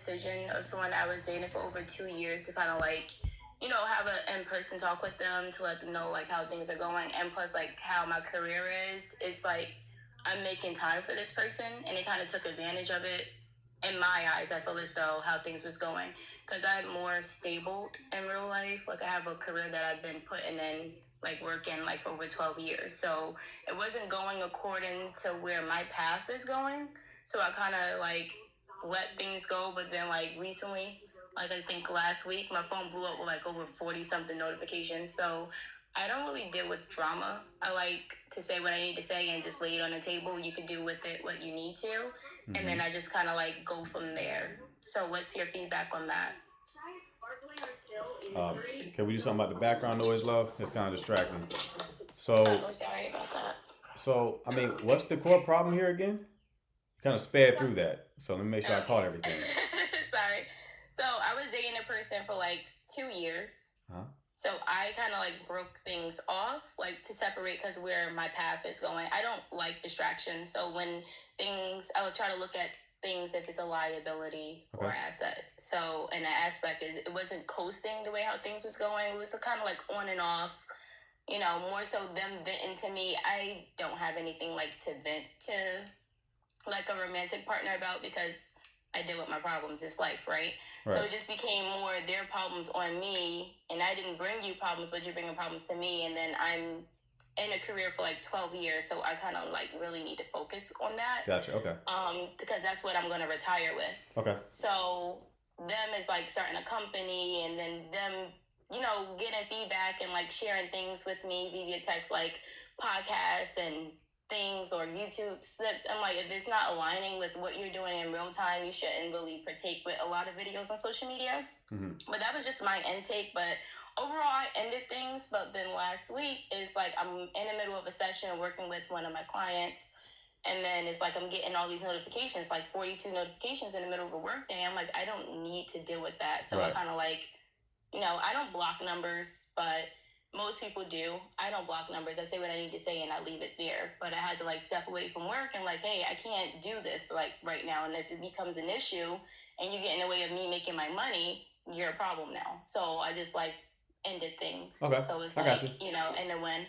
decision of someone I was dating for over 2 years to kind of like, have an in-person talk with them to let them know like how things are going, and plus like how my career is. It's like I'm making time for this person, and it kind of took advantage of it. In my eyes, I feel as though how things was going, because I'm more stable in real life. Like I have a career that I've been putting in, like working like for over 12 years. So it wasn't going according to where my path is going. So I kind of like let things go. But then like recently, like I think last week, my phone blew up with like over 40 something notifications. So I don't really deal with drama. I like to say what I need to say and just lay it on the table. You can do with it what you need to. And then I just kind of like go from there. So what's your feedback on that? Can we do something about the background noise, love? It's kind of distracting. Oh, So, sorry about that. I mean, what's the core problem here again? Kind of sped through that. So let me make sure I Okay. caught everything. Sorry. So I was dating a person for like 2 years. Huh? So I kind of like broke things off, like to separate because where my path is going. I don't like distraction. So when I would try to look at things if it's a liability or Okay. asset. So, and the aspect is it wasn't coasting the way how things was going. It was kind of like on and off, more so them venting to me. I don't have anything like to vent to like a romantic partner about because I deal with my problems. It's life, right? So Right. it just became more their problems on me, and I didn't bring you problems, but you're bringing problems to me, and then I'm in a career for like 12 years, so I kind of like really need to focus on that, Gotcha. Okay. because that's what I'm going to retire with. Okay. So them is like starting a company, and then them, getting feedback and like sharing things with me via text, like podcasts and things or YouTube snips. I'm like, if it's not aligning with what you're doing in real time, you shouldn't really partake with a lot of videos on social media. Mm-hmm. But that was just my intake. But overall, I ended things. But then last week, it's like I'm in the middle of a session working with one of my clients. And then it's like I'm getting all these notifications, like 42 notifications in the middle of a work day. I'm like, I don't need to deal with that. So I Right. kind of like, I don't block numbers, but most people do. I don't block numbers. I say what I need to say and I leave it there. But I had to like step away from work and like, hey, I can't do this like right now. And if it becomes an issue and you get in the way of me making my money, you're a problem now. So I just like ended things. Okay. So it's I got you. like, and then when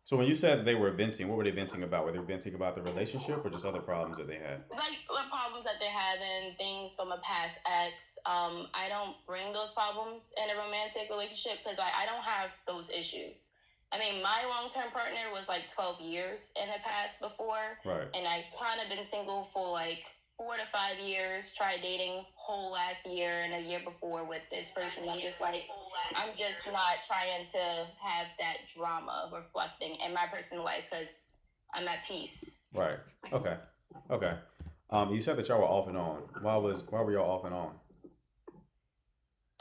So when you said they were venting, what were they venting about? Were they venting about the relationship or just other problems that they had? like the problems that they're having, things from a past ex. I don't bring those problems in a romantic relationship because I don't have those issues. I mean, my long-term partner was like 12 years in the past before, Right. and I kind of been single for like 4 to 5 years. Tried dating whole last year and a year before with this person. I'm just not trying to have that drama reflecting in my personal life because I'm at peace. Right. Okay. Okay. You said that y'all were off and on. Why were y'all off and on?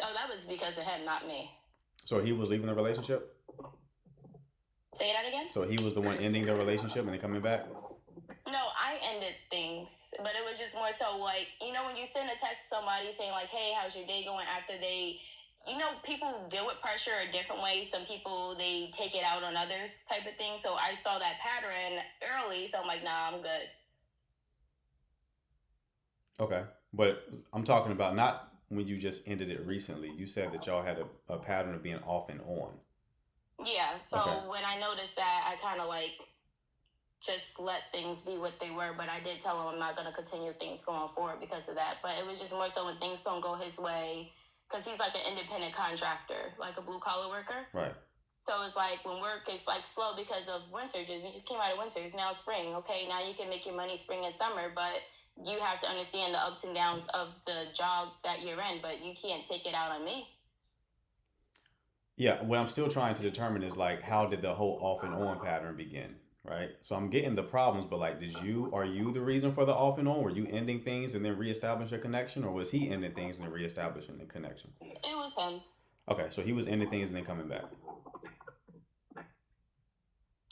Oh, that was because of him, not me. So he was leaving the relationship? Say that again? So he was the one ending the relationship and then coming back? No, I ended things, but it was just more so like, when you send a text to somebody saying like, hey, how's your day going after people deal with pressure a different way. Some people, they take it out on others type of thing. So I saw that pattern early. So I'm like, nah, I'm good. Okay. But I'm talking about not when you just ended it recently. You said that y'all had a pattern of being off and on. Yeah. So Okay. when I noticed that, I kind of like just let things be what they were. But I did tell him I'm not going to continue things going forward because of that. But it was just more so when things don't go his way, because he's like an independent contractor, like a blue collar worker. Right. So it's like when work is like slow because of winter. We just came out of winter. It's now spring. Okay, now you can make your money spring and summer, but you have to understand the ups and downs of the job that you're in. But you can't take it out on me. Yeah, what I'm still trying to determine is like how did the whole off and on pattern begin, right? So I'm getting the problems, but like, are you the reason for the off and on? Were you ending things and then reestablish a connection, or was he ending things and then reestablishing the connection? It was him. Okay, so he was ending things and then coming back.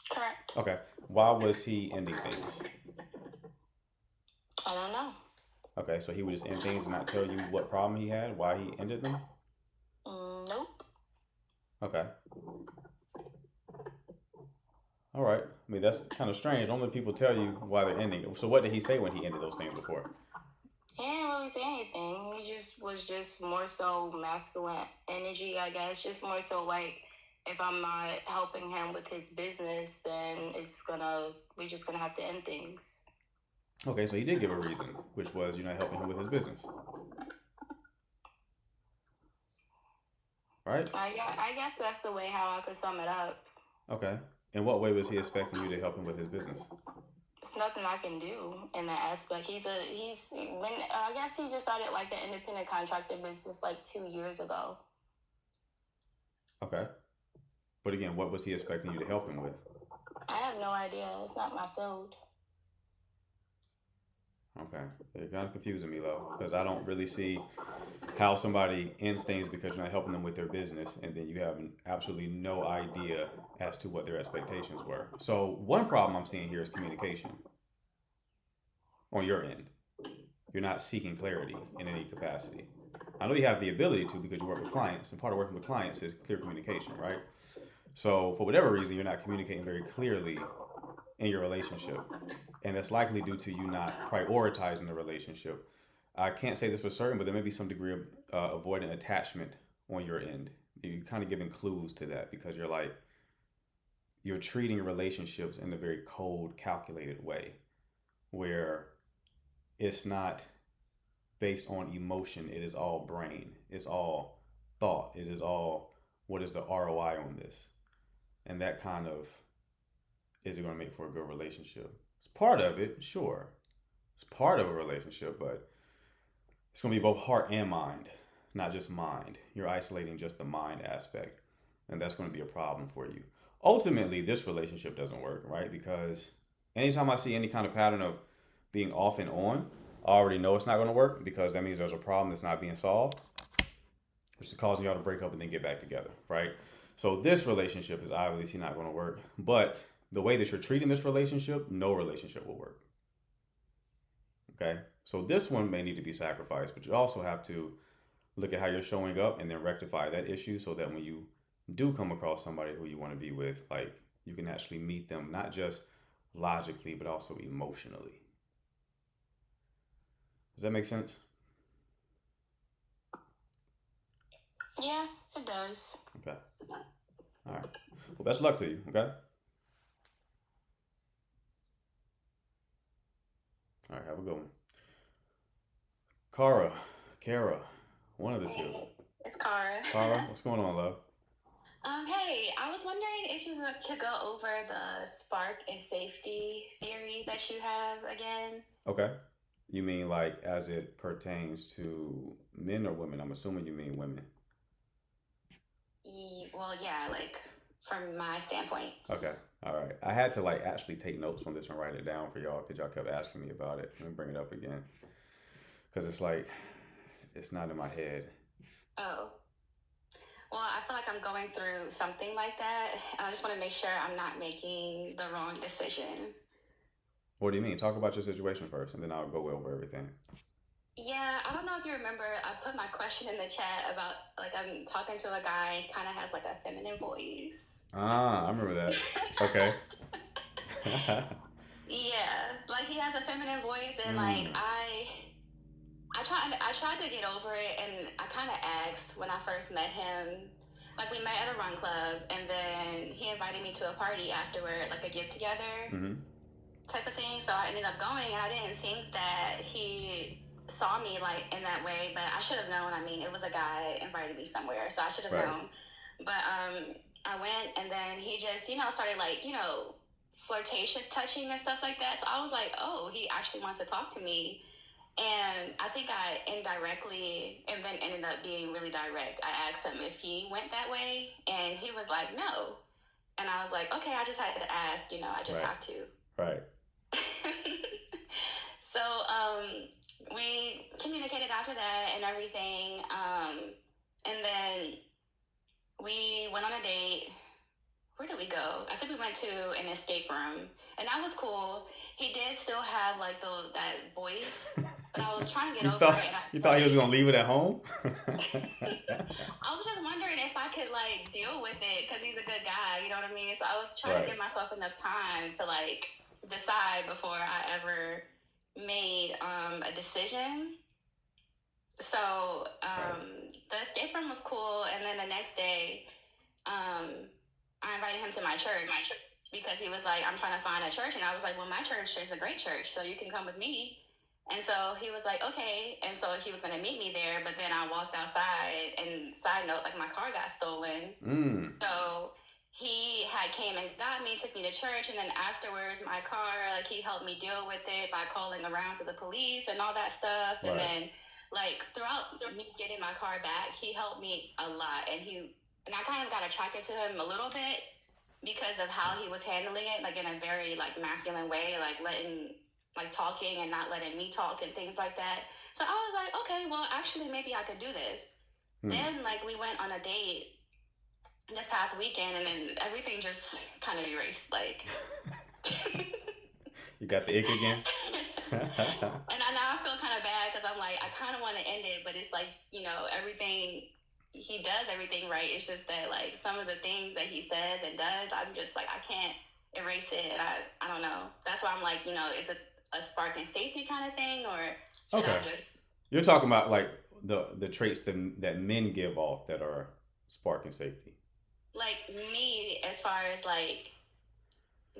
Correct. Okay, why was he ending things? I don't know. Okay, so he would just end things and not tell you what problem he had, why he ended them. Nope. Okay, all right. I mean that's kind of strange. Normally people tell you why they're ending. So what did he say when he ended those things before? He didn't really say anything. He just was just more so masculine energy, I guess. Just more so like if I'm not helping him with his business, then we're just gonna have to end things. Okay, so he did give a reason, which was you're not helping him with his business, right? I guess that's the way how I could sum it up. Okay. In what way was he expecting you to help him with his business? It's nothing I can do in that aspect. I guess he just started like an independent contractor business like 2 years ago. Okay. But again, what was he expecting you to help him with? I have no idea. It's not my field. Okay. You're kind of confusing me, though, because I don't really see how somebody ends things because you're not helping them with their business, and then you have absolutely no idea as to what their expectations were. So, one problem I'm seeing here is communication on your end. You're not seeking clarity in any capacity. I know you have the ability to because you work with clients, and part of working with clients is clear communication, right? So, for whatever reason, you're not communicating very clearly in your relationship, and that's likely due to you not prioritizing the relationship. I can't say this for certain, but there may be some degree of avoidant attachment on your end. You're kind of giving clues to that because you're treating relationships in a very cold, calculated way, where it's not based on emotion. It is all brain. It's all thought. It is all what is the ROI on this, and that kind of is it going to make for a good relationship? It's part of it, sure. It's part of a relationship, but it's going to be both heart and mind, not just mind. You're isolating just the mind aspect, and that's going to be a problem for you. Ultimately, this relationship doesn't work, right? Because anytime I see any kind of pattern of being off and on, I already know it's not going to work because that means there's a problem that's not being solved, which is causing y'all to break up and then get back together, right? So this relationship is obviously not going to work, but the way that you're treating this relationship, no relationship will work. Okay? So this one may need to be sacrificed, but you also have to look at how you're showing up and then rectify that issue so that when you do come across somebody who you want to be with, like you can actually meet them not just logically, but also emotionally. Does that make sense? Yeah, it does. Okay. All right. Well, best of luck to you. Okay. All right. Have a good one. Kara, one of the two. It's Kara. Kara, what's going on, love? Hey, I was wondering if you could go over the spark and safety theory that you have again. Okay. You mean like as it pertains to men or women? I'm assuming you mean women. Well, yeah, like from my standpoint. Okay. All right. I had to like actually take notes on this and write it down for y'all because y'all kept asking me about it. Let me bring it up again because it's like it's not in my head. Oh. Well, I feel like I'm going through something like that, and I just want to make sure I'm not making the wrong decision. What do you mean? Talk about your situation first, and then I'll go over everything. Yeah, I don't know if you remember, I put my question in the chat about like I'm talking to a guy, he kind of has like a feminine voice. Ah, I remember that. Okay. Yeah, like he has a feminine voice, and like Mm. I tried to get over it, and I kind of asked when I first met him. Like we met at a run club, and then he invited me to a party afterward, like a get together Mm-hmm. type of thing. So I ended up going, and I didn't think that he saw me like in that way, but I should have known. I mean, it was a guy invited me somewhere, so I should have Right. known. But I went, and then he just started like flirtatious touching and stuff like that. So I was like, oh, he actually wants to talk to me. And I think I indirectly, and then ended up being really direct. I asked him if he went that way, and he was like, no. And I was like, okay, I just had to ask, I just Right. have to. Right. So we communicated after that and everything. And then we went on a date. Where did we go? I think we went to an escape room, and that was cool. He did still have like that voice, but I was trying to get You over thought it. And you thought he was gonna leave it at home? I was just wondering if I could like deal with it because he's a good guy. You know what I mean? So I was trying Right. to give myself enough time to like decide before I ever made a decision. So Right. the escape room was cool, and then the next day, I invited him to my church because he was like, "I'm trying to find a church," and I was like, "Well, my church is a great church, so you can come with me." And so he was like, "Okay," and so he was going to meet me there. But then I walked outside, and side note, like my car got stolen. Mm. So he had came and got me, took me to church, and then afterwards, my car, like he helped me deal with it by calling around to the police and all that stuff. And Right. then, like throughout me getting my car back, he helped me a lot, and I kind of got attracted to him a little bit because of how he was handling it, like in a very like masculine way, like letting like talking and not letting me talk and things like that. So I was like, okay, well, actually, maybe I could do this. Hmm. Then like we went on a date this past weekend, and then everything just kind of erased. Like, You got the ick again? and now I feel kind of bad because I'm like, I kind of want to end it, but it's like, everything he does, everything right. It's just that like some of the things that he says and does, I'm just like, I can't erase it. And I don't know. That's why I'm like, is it a spark and safety kind of thing, or should I Okay. just You're talking about like the traits that men give off that are spark and safety. like me as far as like,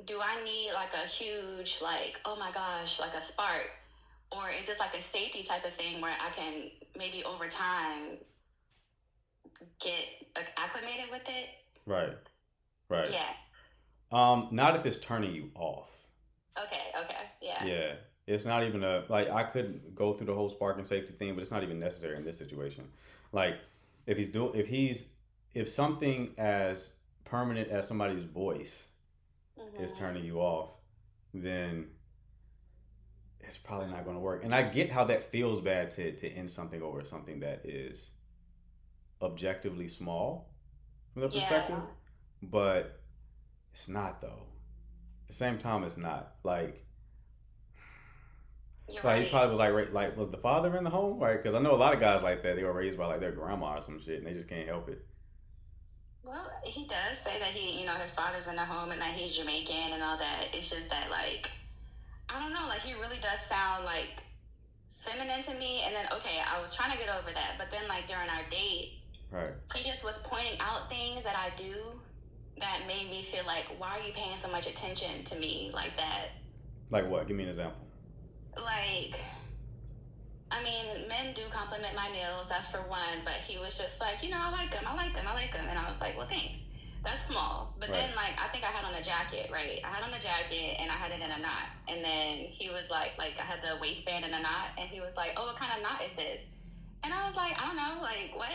do I need like a huge like, oh my gosh, like a spark, or is this like a safety type of thing where I can maybe over time get acclimated with it? Right. Right. Yeah. Not if it's turning you off. Okay. Okay. Yeah. Yeah. It's not even a like I could go through the whole spark and safety thing, but it's not even necessary in this situation. Like if something as permanent as somebody's voice is Mm-hmm. turning you off, then it's probably not going to work. And I get how that feels bad to end something over something that is objectively small from the Yeah. perspective, but it's not though. At the same time, it's not You're like he right. probably was like was the father in the home, right? Because I know a lot of guys like that. They were raised by like their grandma or some shit, and they just can't help it. Well, he does say that his father's in the home and that he's Jamaican and all that. It's just that, like, I don't know, like, he really does sound like feminine to me. And then, okay, I was trying to get over that. But then, like, during our date, Right? he just was pointing out things that I do that made me feel like, why are you paying so much attention to me like that? Like what? Give me an example. Like, I mean, men do compliment my nails, that's for one, but he was just like, I like them, I like them, I like them. And I was like, well, thanks. That's small. But Right? then, like, I think I had on a jacket, right? I had on a jacket and I had it in a knot. And then he was like I had the waistband in a knot. And he was like, oh, what kind of knot is this? And I was like, I don't know, like, what?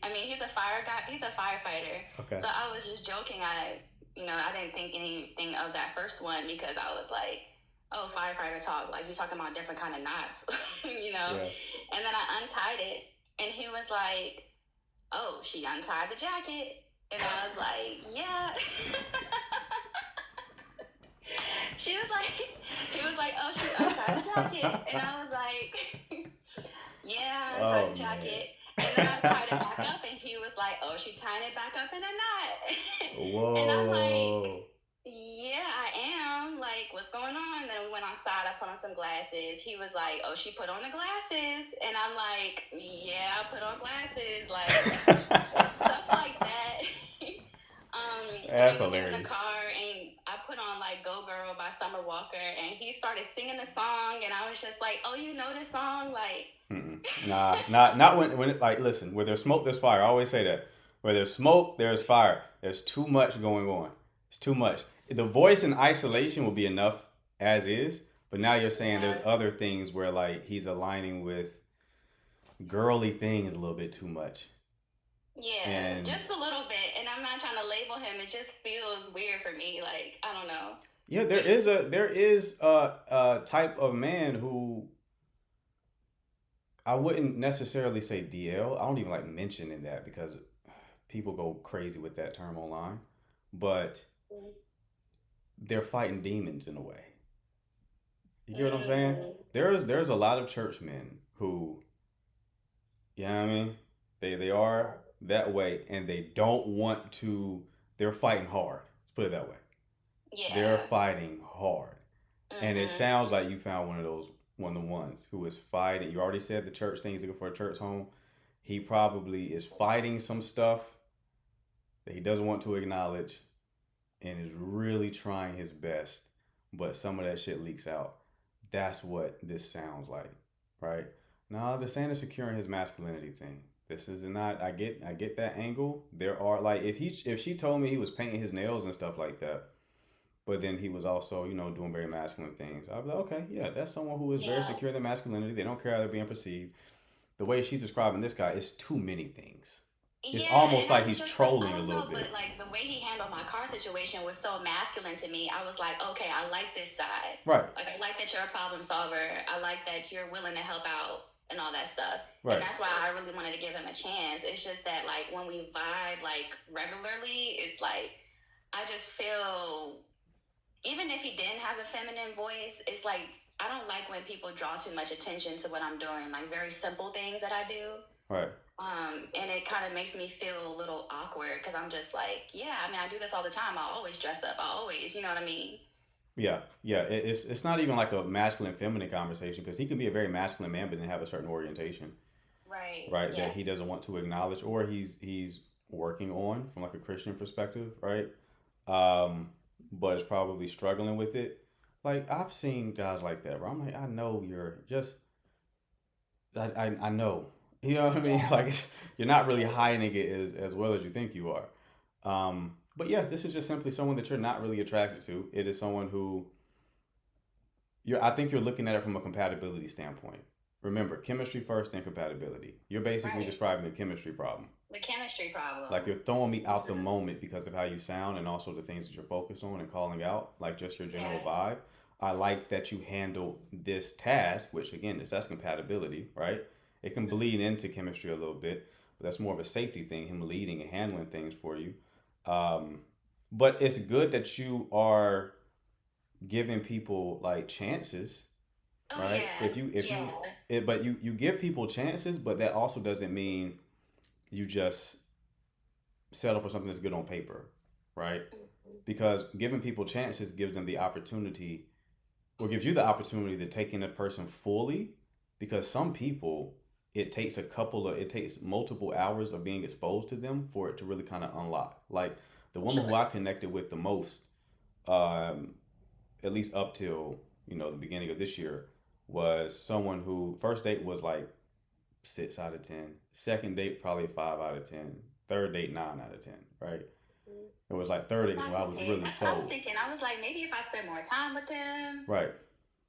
I mean, he's a fire guy, he's a firefighter. Okay. So I was just joking. I didn't think anything of that first one because I was like, oh, firefighter talk, like you talking about different kind of knots, Yeah. And then I untied it, and he was like, oh, she untied the jacket, and I was like, yeah. He was like, oh, she untied the jacket, and I was like, yeah, I untied Oh the man. jacket. And then I tied it back up, and he was like, oh, she tied it back up in a knot. And I'm like, Whoa. yeah, I am. Like, what's going on? Then we went outside. I put on some glasses. He was like, oh, she put on the glasses. And I'm like, yeah, I put on glasses. Like, it's stuff like that. And then That's we get in the hilarious. car and I put on like Go Girl by Summer Walker and he started singing the song and I was just like, oh, you know this song? Like, Mm-mm. Nah, not when like listen. Where there's smoke, there's fire. I always say that. Where there's smoke, there's fire. There's too much going on. It's too much. The voice in isolation will be enough as is. But now you're saying there's yeah, other things where like he's aligning with girly things a little bit too much. yeah, And just a little bit. And I'm not trying to label him. It just feels weird for me. Like, I don't know. yeah, there is a type of man who I wouldn't necessarily say DL. I don't even like mentioning that because people go crazy with that term online. But they're fighting demons in a way. You get what I'm saying? Mm, There's a lot of churchmen who, you know what I mean? They are that way and they don't want to they're fighting hard. Let's put it that way. They're yeah. fighting hard. And it Mm-hmm. sounds like you found one of the ones who is fighting. You already said the church thing, he's looking for a church home. He probably is fighting some stuff that he doesn't want to acknowledge and is really trying his best, but some of that shit leaks out. That's what this sounds like, right? No, this ain't a securing his masculinity thing. This is not. I get that angle. There are like if she told me he was painting his nails and stuff like that, but then he was also doing very masculine things. I'd be like, okay, yeah, that's someone who is very Yeah. secure in their masculinity. They don't care how they're being perceived. The way she's describing this guy is too many things. It's Yeah, almost and I like was he's just like, I trolling a don't little know, bit. but like the way he handled my car situation was so masculine to me. I was like, okay, I like this side. Right, Like, I like that you're a problem solver. I like that you're willing to help out and all that stuff. And right. that's why I really wanted to give him a chance. It's just that, like, when we vibe, like, regularly, it's like, I just feel, even if he didn't have a feminine voice, it's like, I don't like when people draw too much attention to what I'm doing, like, very simple things that I do. Right. And it kind of makes me feel a little awkward because I'm just like, yeah, I mean, I do this all the time. I always dress up. I always, you know what I mean? Yeah, yeah. It's not even like a masculine feminine conversation because he can be a very masculine man but then have a certain orientation, Right. right? Yeah. That he doesn't want to acknowledge or he's working on from like a Christian perspective, right? Um, but is probably struggling with it. Like I've seen guys like that where I'm like, I know you're just I know. You know what I mean? Yeah. Like you're not really hiding it as well as you think you are. But yeah, this is just simply someone that you're not really attracted to. It is someone who I think you're looking at it from a compatibility standpoint. Remember, chemistry first, then compatibility. You're basically Right. describing a chemistry problem. The chemistry Like problem. you're throwing me out the moment because of how you sound and also the things that you're focused on and calling out, like just your general Yeah. vibe. I like that you handle this task, which again, that's compatibility, right? It can Hmm. bleed into chemistry a little bit, but that's more of a safety thing, him leading and handling things for you. Um, but it's good that you are giving people like chances, Oh, right? yeah. If Yeah. you but you give people chances, but that also doesn't mean you just settle for something that's good on paper, right? Because giving people chances gives them the opportunity or gives you the opportunity to take in a person fully because some people it takes multiple hours of being exposed to them for it to really kind of unlock. Like the woman who Sure. I connected with the most, um, at least up till the beginning of this year, was someone who first date was like 6 out of 10, second date probably 5 out of 10, third date 9 out of 10, right? It was like third date is when I was Right. really That's what I was sold. thinking. I was like, maybe if I spend more time with them, Right,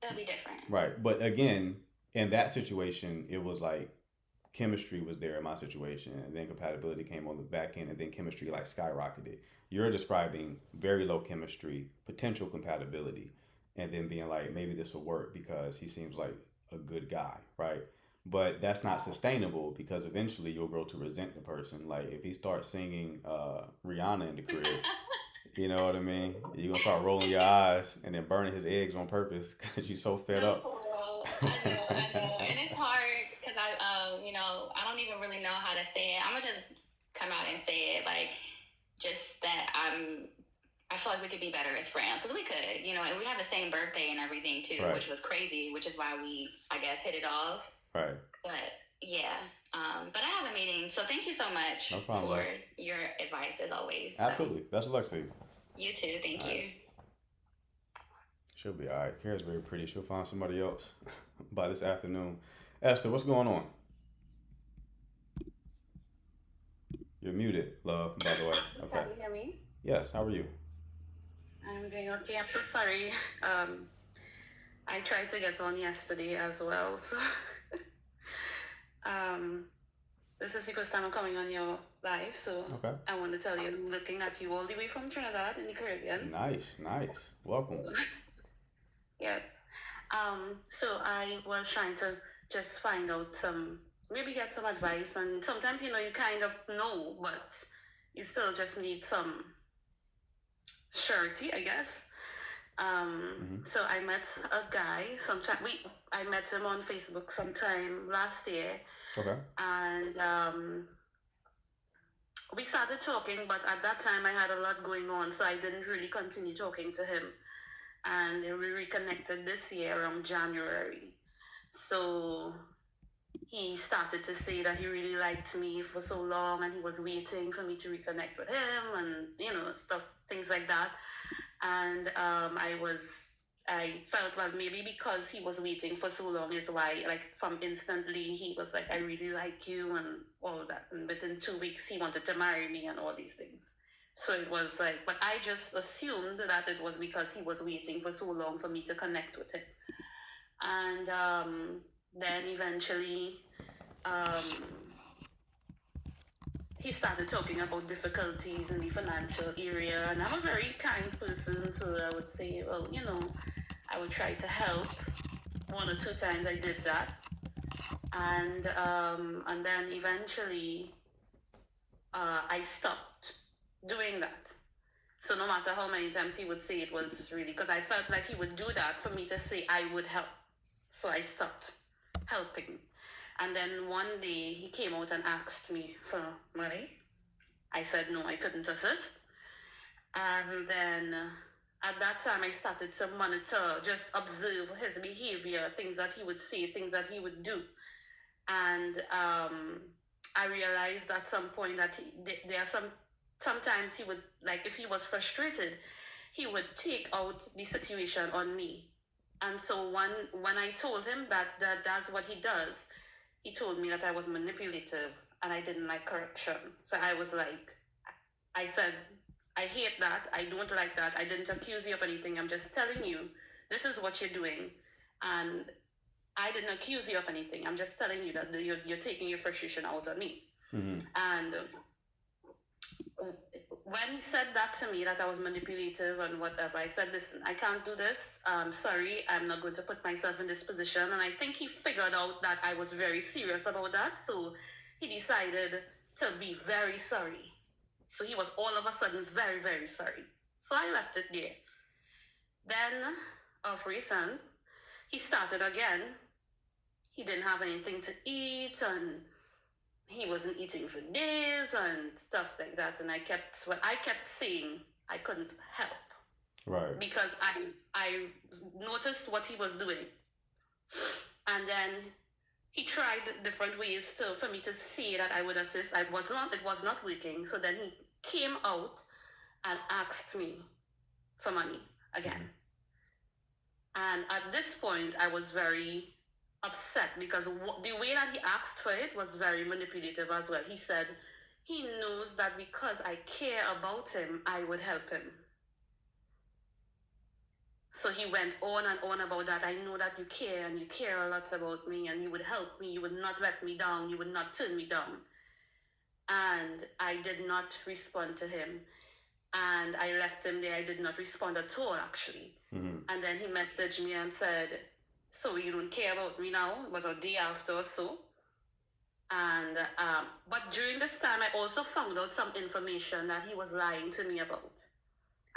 it'll be different. right. But again, in that situation, it was like chemistry was there in my situation, and then compatibility came on the back end, and then chemistry like skyrocketed. You're describing very low chemistry, potential compatibility, and then being like, maybe this will work because he seems like a good guy, right? But that's not sustainable because eventually you'll grow to resent the person. Like if he starts singing Rihanna in the crib, you know what I mean? You're gonna start rolling your eyes and then burning his eggs on purpose because you're so fed No, up. for real. I know. And it's hard because I don't even really know how to say it. I'm gonna just come out and say it, like, just that I feel like we could be better as friends because we could, and we have the same birthday and everything too, Right, which was crazy, which is why we, I guess, hit it off. right. But yeah, but I have a meeting, so thank you so much No problem, for love. your advice as always. So Absolutely. Best of luck to you. you too, thank All right. you. She'll be all right. Kara's very pretty. She'll find somebody else by this afternoon. Esther, what's going on? You're muted, love, by the way. Okay. Can you hear me? Yes, how are you? I'm doing okay. I'm so sorry. Um, I tried to get on yesterday as well. So um, this is the first time I'm coming on your live. So Okay. I want to tell you, I'm looking at you all the way from Trinidad in the Caribbean. Nice, nice. Welcome. Yes. So I was trying to just find out maybe get some advice. And sometimes, you kind of know, but you still just need some surety, I guess. Hmm. So I met a guy sometime. I met him on Facebook sometime last year, Okay. and we started talking. But at that time, I had a lot going on, so I didn't really continue talking to him. And we reconnected this year around January. So he started to say that he really liked me for so long and he was waiting for me to reconnect with him and, stuff, things like that. And I felt, well, maybe because he was waiting for so long is why, like, from instantly, he was like, I really like you and all that. And within 2 weeks, he wanted to marry me and all these things. So it was like, but I just assumed that it was because he was waiting for so long for me to connect with him. And then eventually, he started talking about difficulties in the financial area, and I'm a very kind person, so I would say, well, I would try to help. 1 or 2 times I did that, and then eventually I stopped doing that. So no matter how many times he would say it was really, because I felt like he would do that for me to say I would help. So I stopped helping. And then one day he came out and asked me for money. I said no, I couldn't assist. And then at that time I started to monitor, just observe his behavior, things that he would say, things that he would do. And I realized at some point that there are sometimes he would, like, if he was frustrated, he would take out the situation on me. And so when I told him that that's what he does, he told me that I was manipulative and I didn't like correction. So I was like, I said, I hate that. I don't like that. I didn't accuse you of anything. I'm just telling you, this is what you're doing. And I didn't accuse you of anything. I'm just telling you that you're taking your frustration out on me. Mm-hmm. And when he said that to me, that I was manipulative and whatever, I said, listen, I can't do this. Sorry, I'm not going to put myself in this position. And I think he figured out that I was very serious about that. So he decided to be very sorry. So he was all of a sudden very, very sorry. So I left it there. Then, of recent, he started again. He didn't have anything to eat and he wasn't eating for days and stuff like that. And I kept saying I couldn't help. Right. Because I noticed what he was doing. And then he tried different ways for me to see that I would assist. It was not working. So then he came out and asked me for money again. And at this point, I was very upset because the way that he asked for it was very manipulative as well. He said he knows that because I care about him, I would help him. So he went on and on about that. I know that you care and you care a lot about me and you would help me. You would not let me down. You would not turn me down. And I did not respond to him. And I left him there. I did not respond at all, actually. Mm-hmm. And then he messaged me and said, so you don't care about me now? It was a day after or so. And but during this time, I also found out some information that he was lying to me about.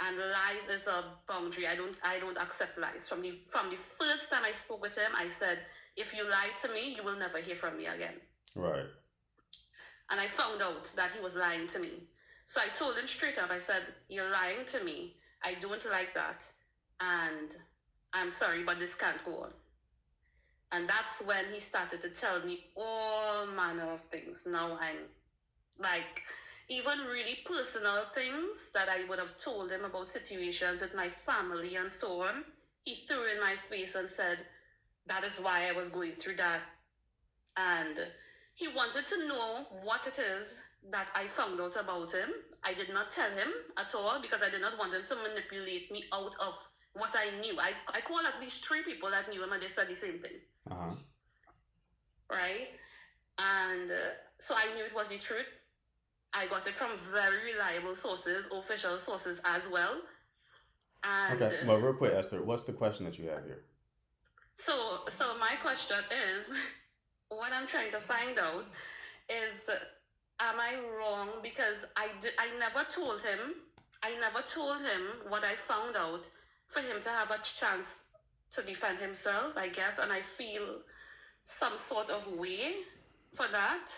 And lies is a boundary. I don't accept lies. From the first time I spoke with him, I said, if you lie to me, you will never hear from me again. Right. And I found out that he was lying to me. So I told him straight up, I said, you're lying to me. I don't like that. And I'm sorry, but this can't go on. And that's when he started to tell me all manner of things. Now I'm like, even really personal things that I would have told him about situations with my family and so on. He threw in my face and said, that is why I was going through that. And he wanted to know what it is that I found out about him. I did not tell him at all because I did not want him to manipulate me out of what I knew. I called at least 3 people that knew him and they said the same thing. Uh-huh. Right? And so I knew it was the truth. I got it from very reliable sources, official sources as well. And okay, well, real quick, Esther, what's the question that you have here? So my question is, what I'm trying to find out is, am I wrong? Because I never told him what I found out for him to have a chance to defend himself, I guess, and I feel some sort of way for that.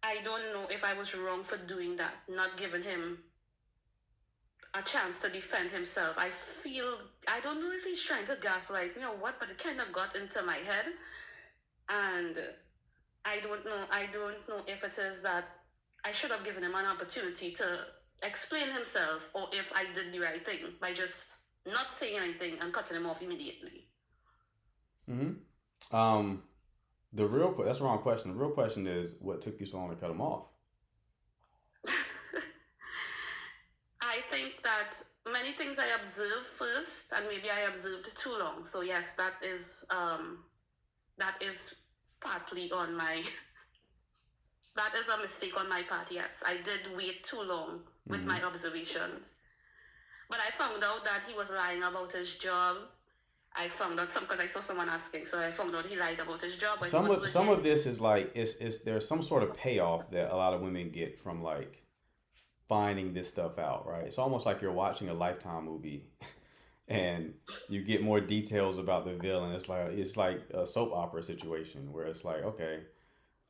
I don't know if I was wrong for doing that, not giving him a chance to defend himself. I don't know if he's trying to gaslight me or what, but it kind of got into my head. And I don't know if it is that I should have given him an opportunity to explain himself, or if I did the right thing by just not saying anything and cutting him off immediately. Mm-hmm. That's the wrong question. The real question is, what took you so long to cut him off? I think that many things I observed first, and maybe I observed too long. So yes, that is partly on my that is a mistake on my part. Yes, I did wait too long with Mm-hmm. my observations. But I found out that he was lying about his job. I found out some because I saw someone asking, so I found out he lied about his job, but he Some was of some working. of this is like it's there's some sort of payoff that a lot of women get from like finding this stuff out, right? It's almost like you're watching a Lifetime movie and you get more details about the villain. It's like a soap opera situation where it's like, okay,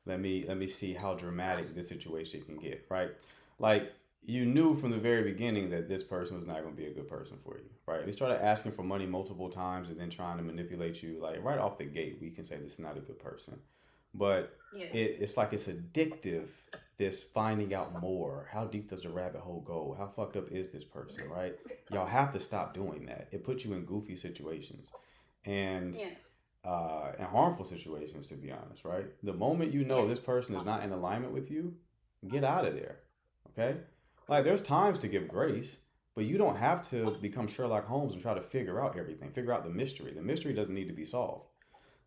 let me see how dramatic this situation can get, right? Like you knew from the very beginning that this person was not going to be a good person for you, right? They started asking for money multiple times and then trying to manipulate you. Like right off the gate, we can say this is not a good person, but Yeah. it's like it's addictive. This finding out more. How deep does the rabbit hole go? How fucked up is this person, right? Y'all have to stop doing that. It puts you in goofy situations. And Yeah. and harmful situations, to be honest, right? The moment you Yeah. know this person is not in alignment with you, get out of there, okay? Like, there's times to give grace, but you don't have to become Sherlock Holmes and try to figure out everything, figure out the mystery. The mystery doesn't need to be solved.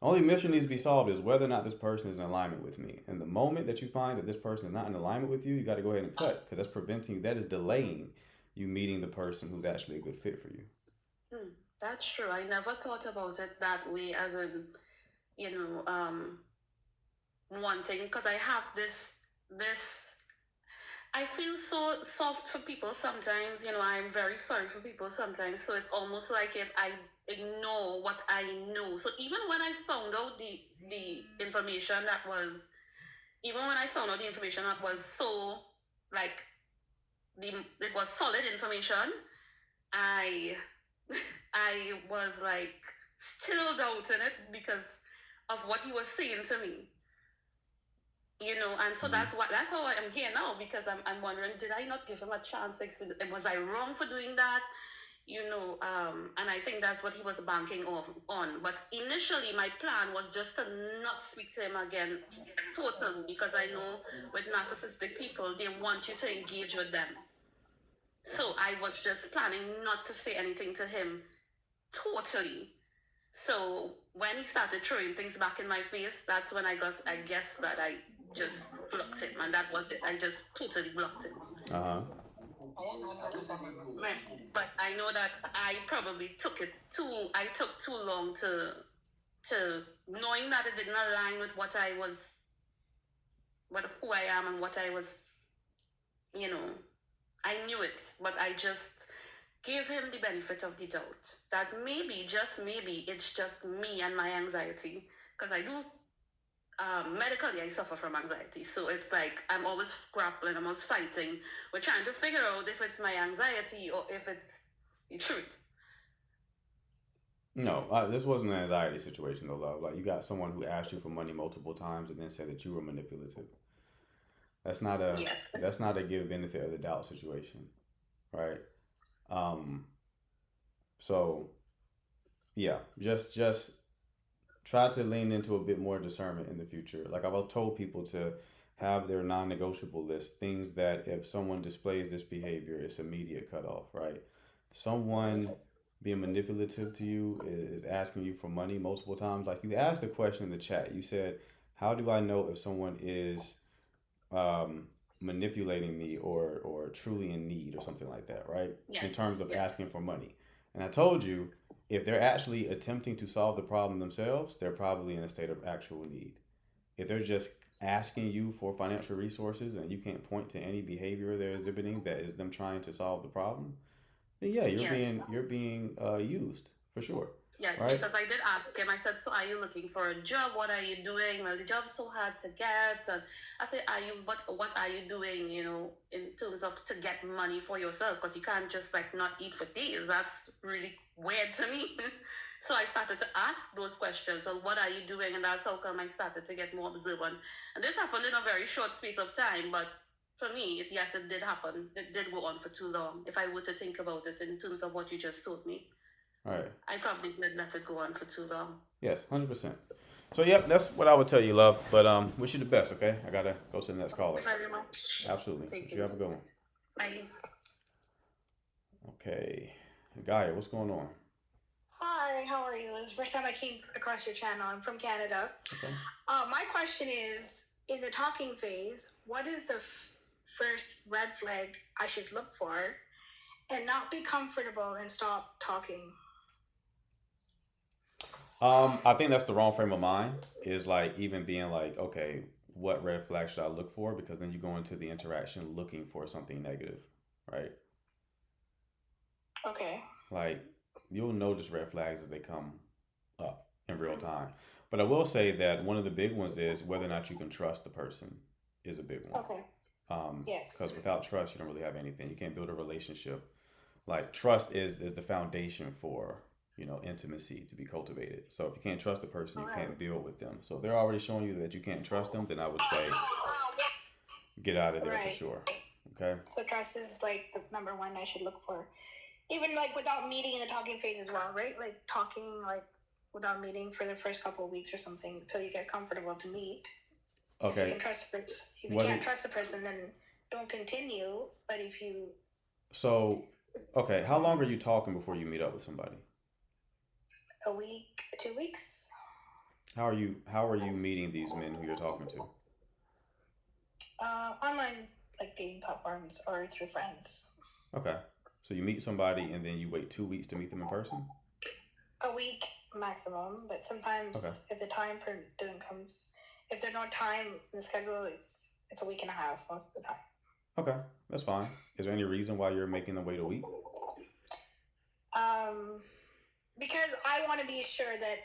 The only mystery needs to be solved is whether or not this person is in alignment with me. And the moment that you find that this person is not in alignment with you, you got to go ahead and cut because that's preventing you, that is delaying you meeting the person who's actually a good fit for you. Hmm. That's true. I never thought about it that way, as in, you know, wanting, because I have this I feel so soft for people sometimes. I'm very sorry for people sometimes. So it's almost like if I ignore what I know. So even when I found out the information that was, even when I found out the information that was so, like, it was solid information, I I was like still doubting it because of what he was saying to me. And so Mm-hmm. that's how I am here now, because I'm wondering, did I not give him a chance to explain? Was I wrong for doing that? And I think that's what he was banking off on. But initially, my plan was just to not speak to him again totally, because I know with narcissistic people, they want you to engage with them. So I was just planning not to say anything to him totally. So when he started throwing things back in my face, that's when I guess that I just blocked him, and that was it. I just totally blocked him. Uh-huh. But I know that I probably I took too long to knowing that it didn't align with who I am and what I was, you know, I knew it, but I just gave him the benefit of the doubt that maybe, just maybe, it's just me and my anxiety. Because I do, medically, I suffer from anxiety. So it's like I'm always grappling, I'm always fighting. We're trying to figure out if it's my anxiety or if it's the truth. No, this wasn't an anxiety situation though, love. Like you got someone who asked you for money multiple times and then said that you were manipulative. That's not a Yes. that's not a give benefit of the doubt situation, right? Um, so yeah, just try to lean into a bit more discernment in the future. Like I've told people to have their non-negotiable list, things that if someone displays this behavior, it's immediate cutoff, right? Someone being manipulative to you is asking you for money multiple times. Like you asked the question in the chat, you said, "How do I know if someone is manipulating me or truly in need or something like that, right? In Yes. terms of asking Yes. for money." And I told you, if they're actually attempting to solve the problem themselves, they're probably in a state of actual need. If they're just asking you for financial resources and you can't point to any behavior they're exhibiting that is them trying to solve the problem, then yeah, you're Yes. being used for sure. Yeah, right? because I did ask him. I said, "So are you looking for a job? What are you doing? Well, the job's so hard to get." And I said, "Are you? What are you doing? You know, in terms of to get money for yourself? Because you can't just like not eat for days. That's really weird to me." So I started to ask those questions. So what are you doing? And that's how come I started to get more observant. And this happened in a very short space of time, but. For me, yes, it did happen. It did go on for too long. If I were to think about it in terms of what you just told me. All right. I probably did let it go on for too long. Yes, 100%. So yep, that's what I would tell you, love. But wish you the best. Okay, I gotta go to the next caller. Thank you very much. Absolutely. Thank You you. have a good one. Bye. Okay, Gaia, what's going on? Hi, how are you? It's the first time I came across your channel. I'm from Canada. Okay. My question is, in the talking phase, what is the first red flag I should look for and not be comfortable and stop talking? I think that's the wrong frame of mind. Is like even being like, okay, what red flag should I look for? Because then you go into the interaction looking for something negative, right? Okay. Like you'll notice red flags as they come up in real time. But I will say that one of the big ones is whether or not you can trust the person is a big one. Okay. Because Yes. without trust, you don't really have anything. You can't build a relationship. Like trust is the foundation for intimacy to be cultivated. So if you can't trust the person, All you right. can't build with them. So if they're already showing you that you can't trust them, then I would say get out of there for Right. sure. Okay. So trust is like the number one I should look for. Even like without meeting in the talking phase as well, right? Like talking like without meeting for the first couple of weeks or something until you get comfortable to meet. If you Okay. can trust the person. If you What? can't trust the person, then don't continue. But if you So okay, how long are you talking before you meet up with somebody? a week, 2 weeks, How are you meeting these men who you're talking to? online like dating platforms or through friends. Okay. So you meet somebody and then you wait 2 weeks to meet them in person? A week maximum, but Okay. sometimes if the time doesn't comes, if there's no time in the schedule, it's a week and a half most of the time. Okay. That's fine. Is there any reason why you're making them wait a week? Because I want to be sure that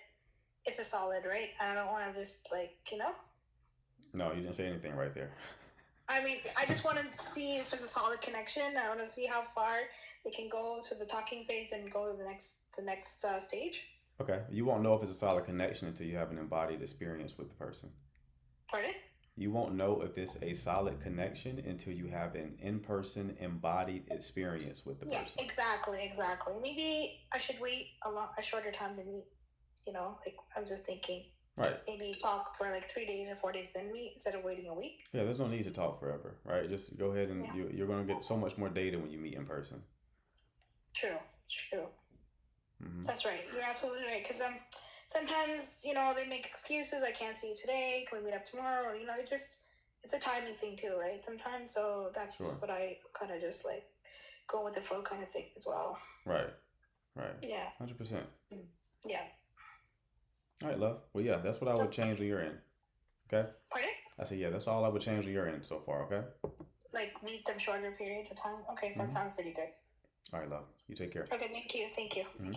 it's a solid, right? And I don't want to just No, you didn't say anything right there. I mean, I just want to see if it's a solid connection. I want to see how far they can go to the talking phase and go to the next stage. Okay. You won't know if it's a solid connection until you have an embodied experience with the person. Pardon? You won't know if it's a solid connection until you have an in-person embodied experience with the Yeah, person. exactly. Maybe I should wait a shorter time to meet. Like I'm just thinking, Right. maybe talk for like 3 days or 4 days, then meet instead of waiting a week. Yeah, there's no need to talk forever, right? Just go ahead and you're going to get so much more data when you meet in person. True. Hmm. That's right. You're absolutely right. Because sometimes they make excuses. I can't see you today. Can we meet up tomorrow? Or, it's a timing thing too, right? Sometimes. So that's Sure. what I kind of just like go with the flow kind of thing as well. Right. Yeah. 100%. Yeah. All right, love. Well, yeah, that's what I would change on your end. Okay? Pardon? I said, yeah, that's all I would change on your end so far, okay? Like meet them shorter period of time. Okay, that Mhm. sounds pretty good. All right, love. You take care. Okay, thank you. Mhm.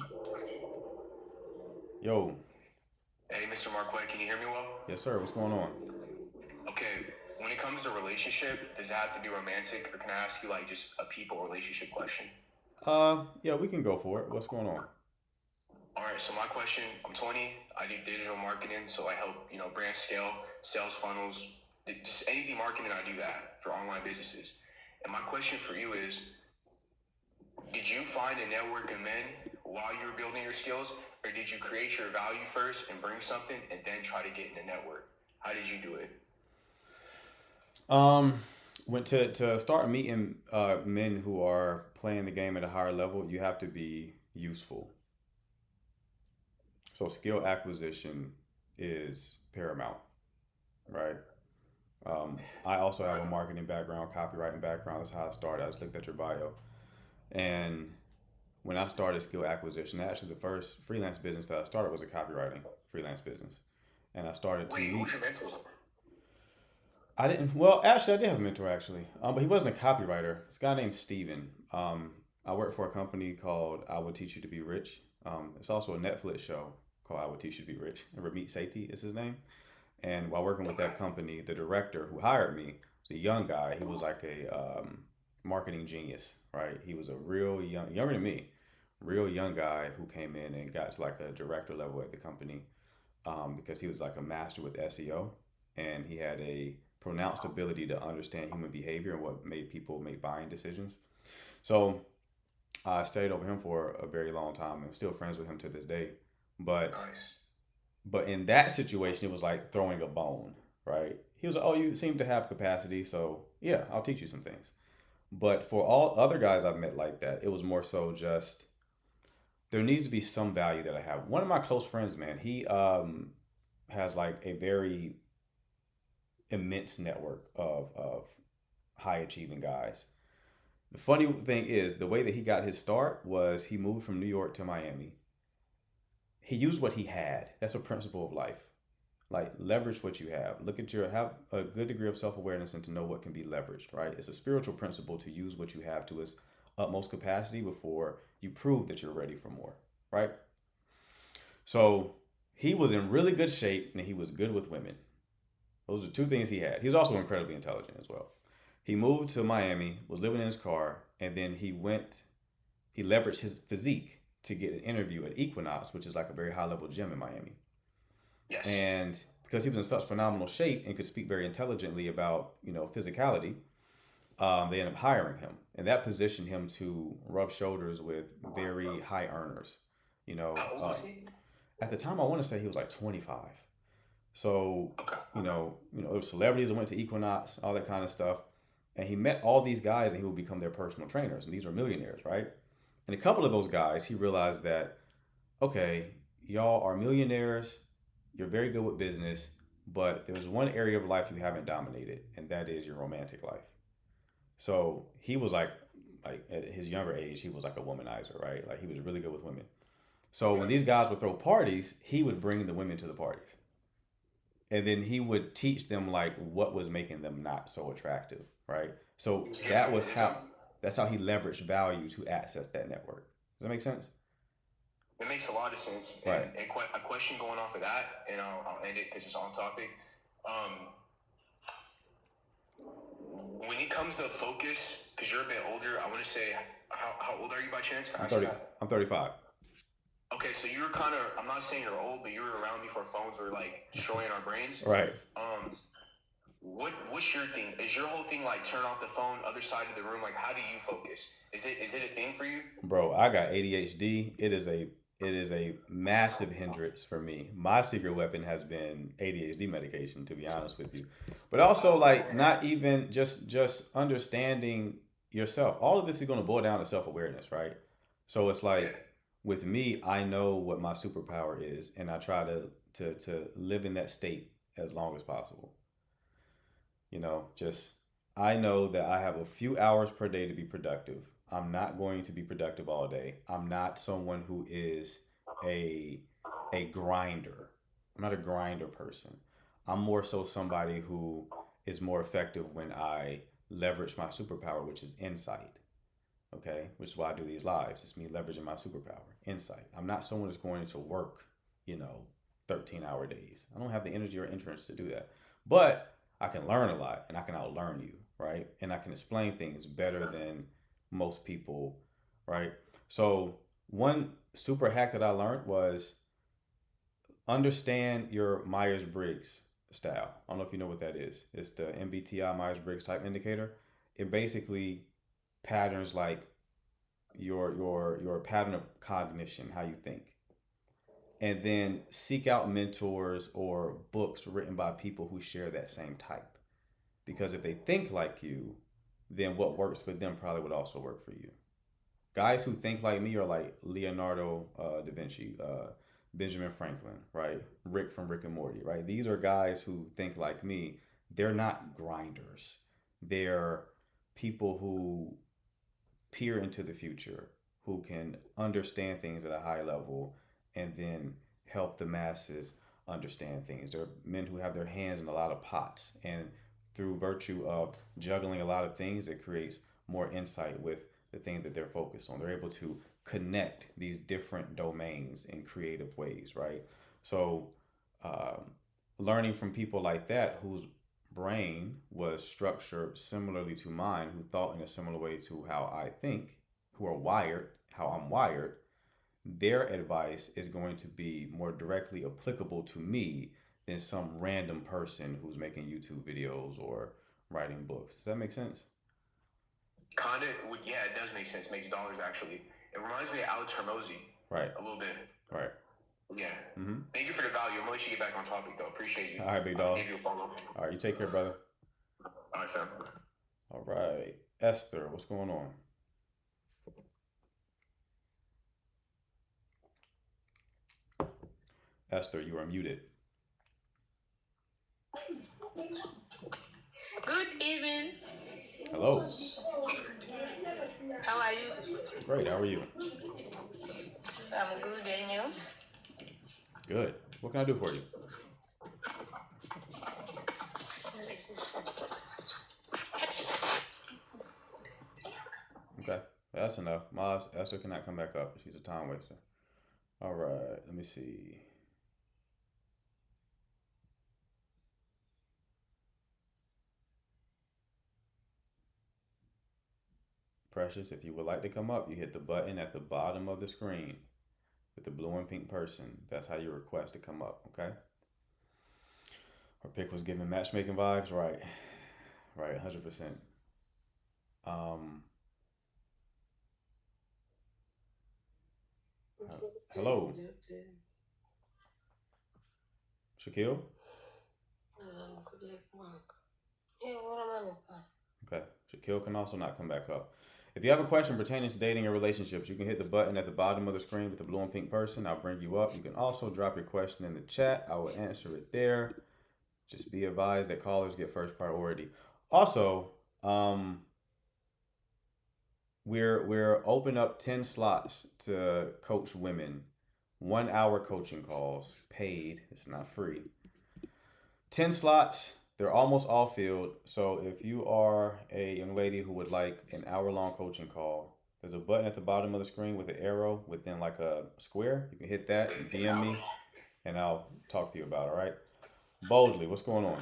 Yo. Hey, Mr. Marquette, can you hear me well? Yes, sir. What's going on? Okay, when it comes to relationship, does it have to be romantic, or can I ask you like just a people relationship question? Yeah, we can go for it. What's going on? All right, so my question, I'm 20, I do digital marketing, so I help, brand scale, sales funnels, just anything marketing, I do that for online businesses. And my question for you is, did you find a network of men while you were building your skills, or did you create your value first and bring something and then try to get in a network? How did you do it? When to start meeting men who are playing the game at a higher level, you have to be useful. So skill acquisition is paramount, right? I also have a marketing background, copywriting background. That's how I started. I just looked at your bio. And when I started skill acquisition, actually the first freelance business that I started was a copywriting freelance business. And I started to Wait, meet. who's your mentor? I didn't. Well, actually, I did have a mentor actually, but he wasn't a copywriter. This guy named Steven. I worked for a company called I Would Teach You to Be Rich. It's also a Netflix show called I Would Teach You to Be Rich. And Ramit Sethi is his name. And while working with that company, the director who hired me was a young guy. He was like a marketing genius, right? He was a real young, younger than me, real young guy who came in and got to like a director level at the company because he was like a master with SEO, and he had a pronounced ability to understand human behavior and what made people make buying decisions. So I stayed over him for a very long time and still friends with him to this day. But Nice. but in that situation, it was like throwing a bone, right? He was like, "Oh, you seem to have capacity, so yeah, I'll teach you some things." But for all other guys I've met like that, it was more so just there needs to be some value that I have. One of my close friends, man, he has like a very immense network of high achieving guys. The funny thing is, the way that he got his start was he moved from New York to Miami. He used what he had. That's a principle of life. Like leverage what you have. Look at your have a good degree of self-awareness and to know what can be leveraged, right? It's a spiritual principle to use what you have to its utmost capacity before you prove that you're ready for more, right? So he was in really good shape and he was good with women. Those are two things he had. He was also incredibly intelligent as well. He moved to Miami, was living in his car, and then he leveraged his physique to get an interview at Equinox, which is like a very high level gym in Miami. Yes. And because he was in such phenomenal shape and could speak very intelligently about, physicality, they ended up hiring him. And that positioned him to rub shoulders with very high earners. How old was he? At the time, I want to say he was like 25. So, Okay. there were celebrities that went to Equinox, all that kind of stuff. And he met all these guys and he would become their personal trainers. And these were millionaires, right? And a couple of those guys, he realized that, okay, y'all are millionaires. You're very good with business, but there's one area of life you haven't dominated, and that is your romantic life. So he was like at his younger age, he was like a womanizer, right? Like he was really good with women. So when these guys would throw parties, he would bring the women to the parties. And then he would teach them like what was making them not so attractive, right? So that's how he leveraged value to access that network. Does that make sense? That makes a lot of sense. Right. And a question going off of that, and I'll end it because it's on topic. When it comes to focus, because you're a bit older, I want to say, how old are you by chance? Can I ask you that? I'm 35. Okay, so you were kind of, I'm not saying you're old, but you were around before phones were like destroying our brains. Right. What's your thing? Is your whole thing like turn off the phone, other side of the room? Like, how do you focus? Is it a thing for you? Bro, I got ADHD. It is a massive hindrance for me. My secret weapon has been ADHD medication, to be honest with you. But also like not even just understanding yourself. All of this is going to boil down to self-awareness, right? So it's like with me, I know what my superpower is, and I try to live in that state as long as possible. I know that I have a few hours per day to be productive. I'm not going to be productive all day. I'm not someone who is a grinder. I'm not a grinder person. I'm more so somebody who is more effective when I leverage my superpower, which is insight. Okay, which is why I do these lives. It's me leveraging my superpower, insight. I'm not someone that's going to work, 13-hour days. I don't have the energy or interest to do that. But I can learn a lot and I can outlearn you, right? And I can explain things better than most people, right? So one super hack that I learned was understand your Myers-Briggs style. I don't know if you know what that is. It's the MBTI Myers-Briggs type indicator. It basically patterns like your pattern of cognition, how you think. And then seek out mentors or books written by people who share that same type. Because if they think like you, then what works for them probably would also work for you. Guys who think like me are like Leonardo da Vinci, Benjamin Franklin, right? Rick from Rick and Morty, right? These are guys who think like me. They're not grinders. They're people who peer into the future, who can understand things at a high level and then help the masses understand things. There are men who have their hands in a lot of pots, and through virtue of juggling a lot of things, it creates more insight with the thing that they're focused on. They're able to connect these different domains in creative ways, right? So, learning from people like that whose brain was structured similarly to mine, who thought in a similar way to how I think, who are wired, how I'm wired, their advice is going to be more directly applicable to me than some random person who's making YouTube videos or writing books. Does that make sense? Kinda, yeah, it does make sense. Makes dollars actually. It reminds me of Alex Hermosi Right. a little bit. Right. Yeah. Mm-hmm. Thank you for the value. I'm gonna let you get back on topic though. Appreciate you. All right, big I'll dog. give you a follow. All right, you take care, brother. All right, fam. All right. Esther, what's going on? Esther, you are muted. Good evening. Hello. How are you? Great. How are you? I'm good, and you? Good. What can I do for you? Okay. That's enough. Esther cannot come back up. She's a time waster. All right. Let me see. Precious, if you would like to come up, you hit the button at the bottom of the screen with the blue and pink person. That's how you request to come up, okay? Her pick was giving matchmaking vibes, right? Right, 100%. Hello, Shaquille? Okay, Shaquille can also not come back up. If you have a question pertaining to dating and relationships, you can hit the button at the bottom of the screen with the blue and pink person. I'll bring you up. You can also drop your question in the chat. I will answer it there. Just be advised that callers get first priority. Also, we're open up 10 slots to coach women. 1 hour coaching calls, paid. It's not free. 10 slots. They're almost all filled. So if you are a young lady who would like an hour-long coaching call, there's a button at the bottom of the screen with an arrow within like a square. You can hit that and DM me, and I'll talk to you about it, all right? Boldly, what's going on?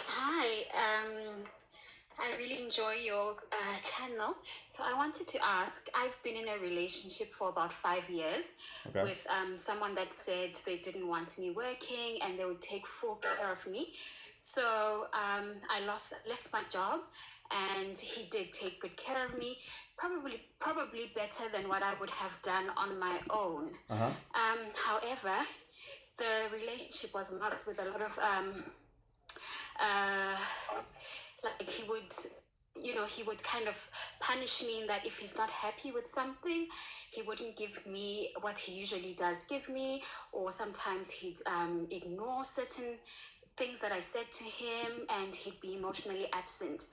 Hi, I really enjoy your channel. So I wanted to ask, I've been in a relationship for about 5 years Okay. with someone that said they didn't want me working and they would take full care of me. So I left my job, and he did take good care of me, probably better than what I would have done on my own. Uh-huh. However, the relationship was marked with a lot of like he would kind of punish me in that if he's not happy with something, he wouldn't give me what he usually does give me, or sometimes he'd ignore certain things that I said to him, and he'd be emotionally absent.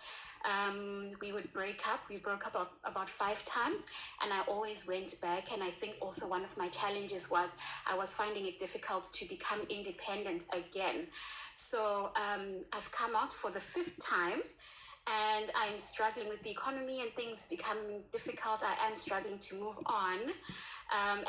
We would break up. We broke up about 5 times, and I always went back. And I think also one of my challenges was I was finding it difficult to become independent again. So I've come out for the 5th time, and I'm struggling with the economy and things becoming difficult. I am struggling to move on.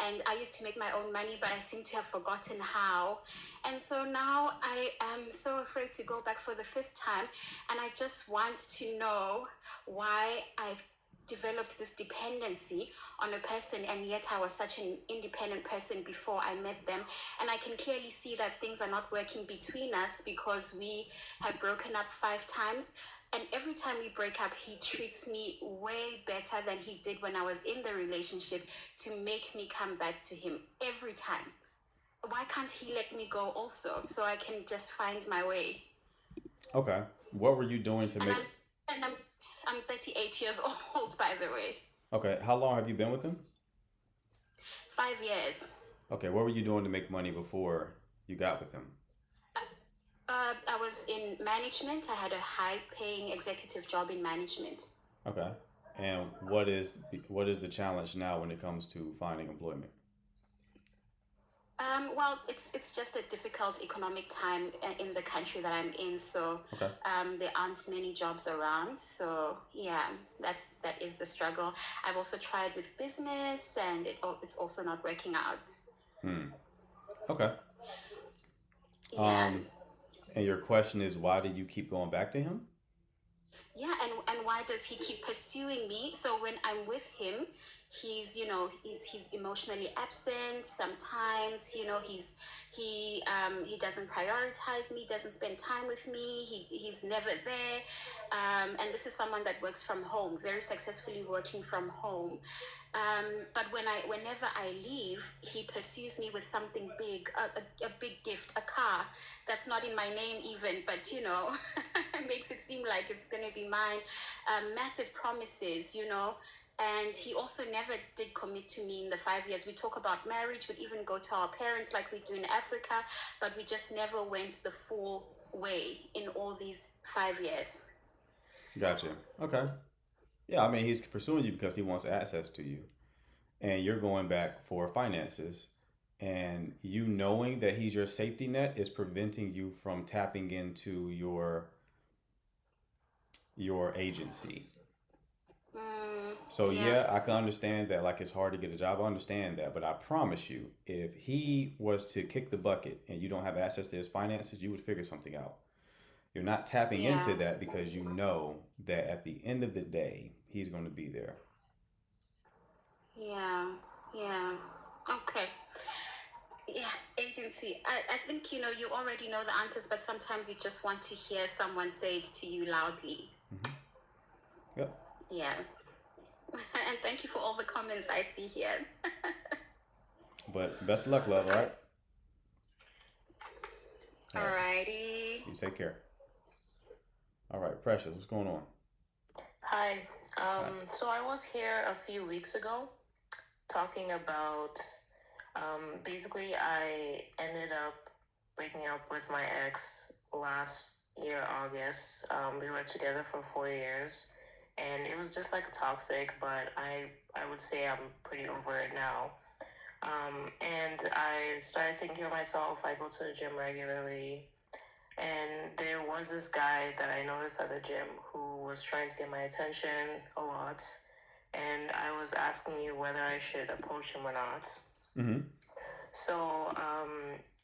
And I used to make my own money, but I seem to have forgotten how. And so now I am so afraid to go back for the 5th time. And I just want to know why I've developed this dependency on a person, and yet I was such an independent person before I met them. And I can clearly see that things are not working between us because we have broken up 5 times. And every time we break up, he treats me way better than he did when I was in the relationship to make me come back to him every time. Why can't he let me go also so I can just find my way? Okay. What were you doing to make... I'm 38 years old, by the way. Okay. How long have you been with him? 5 years. Okay. What were you doing to make money before you got with him? I was in management. I had a high-paying executive job in management. Okay. And what is the challenge now when it comes to finding employment? Well, it's just a difficult economic time in the country that I'm in. So Okay. there aren't many jobs around. So yeah, that is the struggle. I've also tried with business, and it's also not working out. Hmm. Okay. Yeah, Um, and your question is, why do you keep going back to him? yeah, and why does he keep pursuing me? So when I'm with him, he's emotionally absent. Sometimes, he doesn't prioritize me, doesn't spend time with me. He's never there. And this is someone that works from home, very successfully working from home. But whenever I leave, he pursues me with something big, a big gift, a car that's not in my name even, but makes it seem like it's gonna be mine. Massive promises, and he also never did commit to me in the 5 years. We talk about marriage, we'd even go to our parents like we do in Africa, but we just never went the full way in all these 5 years. Gotcha. Okay. Yeah, I mean, he's pursuing you because he wants access to you, and you're going back for finances, and you knowing that he's your safety net is preventing you from tapping into your agency. So Yeah. yeah, I can understand that like it's hard to get a job. I understand that, but I promise you, if he was to kick the bucket and you don't have access to his finances, you would figure something out. You're not tapping into Yeah. that because you know that at the end of the day, he's going to be there. Yeah. Yeah. Okay. Yeah, agency. I think you already know the answers, but sometimes you just want to hear someone say it to you loudly. Hmm. Yep. Yeah. And thank you for all the comments I see here. But best of luck, love. All right. All right. Alrighty. You take care. All right, Precious. What's going on? Hi. Hi. So I was here a few weeks ago talking about basically I ended up breaking up with my ex last year, August. We were together for 4 years and it was just like toxic, but I would say I'm pretty over it now. And I started taking care of myself. I go to the gym regularly. And there was this guy that I noticed at the gym who was trying to get my attention a lot. And I was asking you whether I should approach him or not. Mm-hmm. So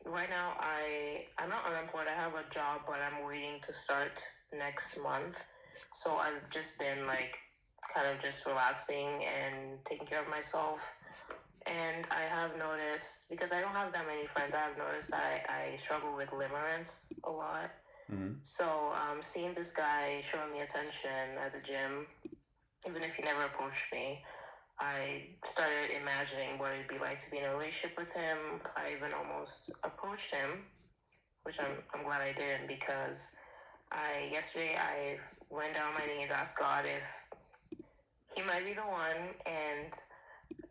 right now I'm not unemployed. I have a job, but I'm waiting to start next month. So I've just been like kind of just relaxing and taking care of myself. And I have noticed, because I don't have that many friends, I have noticed that I struggle with limerence a lot. Mm-hmm. So seeing this guy showing me attention at the gym, even if he never approached me, I started imagining what it'd be like to be in a relationship with him. I even almost approached him, which I'm glad I didn't, because yesterday I went down on my knees, asked God if he might be the one, and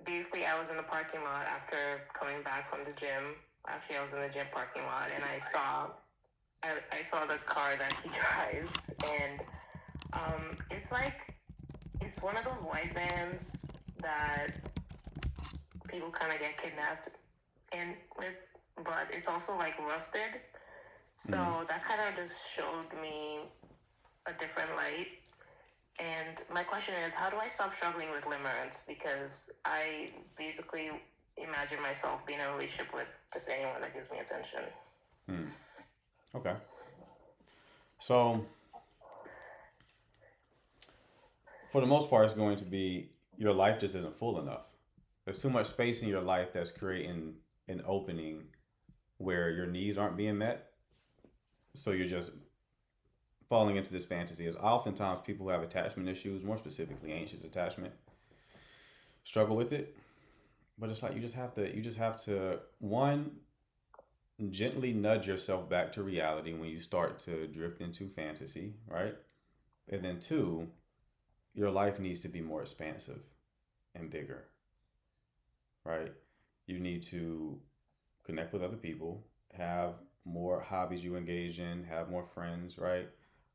basically I was in the parking lot after coming back from the gym. Actually, I was in the gym parking lot, and I saw the car that he drives, and it's one of those white vans that people kind of get kidnapped in with, but it's also like rusted. So Mm-hmm. that kind of just showed me a different light. And my question is, how do I stop struggling with limerence? Because I basically imagine myself being in a relationship with just anyone that gives me attention. Mm. Okay. So for the most part, it's going to be your life just isn't full enough. There's too much space in your life that's creating an opening where your needs aren't being met. So you're just falling into this fantasy. As oftentimes people who have attachment issues, more specifically anxious attachment, struggle with it. But it's like you just have to one, gently nudge yourself back to reality when you start to drift into fantasy, right? And then two, your life needs to be more expansive and bigger, right? You need to connect with other people, have more hobbies you engage in, have more friends, right?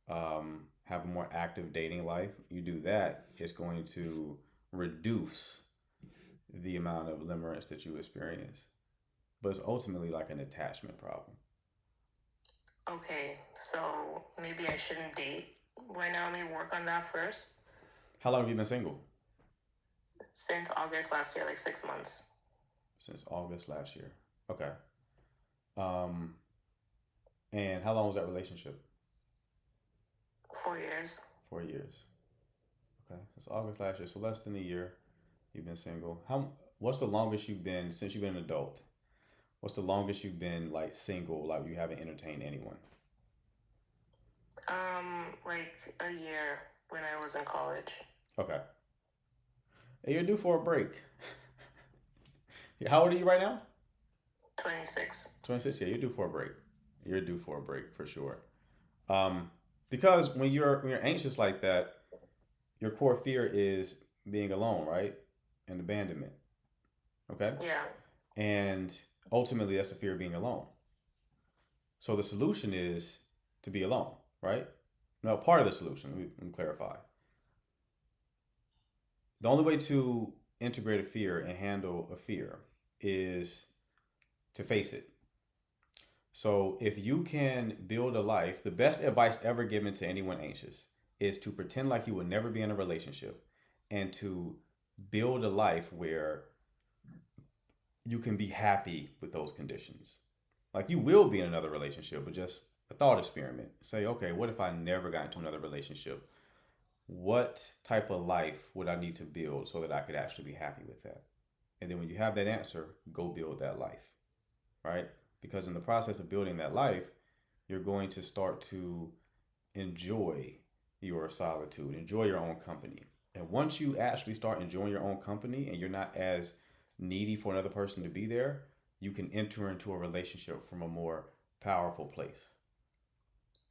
Have a more active dating life. You do that, it's going to reduce the amount of limerence that you experience. but it's ultimately like an attachment problem. Okay, so maybe I shouldn't date right now. Let me work on that first. How long have you been single? Since August last year, like 6 months. Since August last year. Okay. Um, and how long was that relationship? 4 years. 4 years. Okay. It's August last year, so less than a year. You've been single. What's the longest you've been since you've been an adult? What's the longest you've been like single, like you haven't entertained anyone? Like a year when I was in college. Okay. Hey, you're due for a break. How old are you right now? 26. 26. Yeah, you're due for a break. You're due for a break for sure. Because when you're anxious like that, your core fear is being alone, right? And abandonment. Okay? Yeah. And ultimately that's the fear of being alone. So the solution is to be alone, right? No, part of the solution, let me clarify. The only way to integrate a fear and handle a fear is to face it. So if you can build a life, the best advice ever given to anyone anxious is to pretend like you will never be in a relationship and to build a life where you can be happy with those conditions. Like you will be in another relationship, but just a thought experiment. Say, okay, what if I never got into another relationship? What type of life would I need to build so that I could actually be happy with that? And then when you have that answer, go build that life, right? Because in the process of building that life, you're going to start to enjoy your solitude, enjoy your own company. And once you actually start enjoying your own company and you're not as needy for another person to be there, you can enter into a relationship from a more powerful place.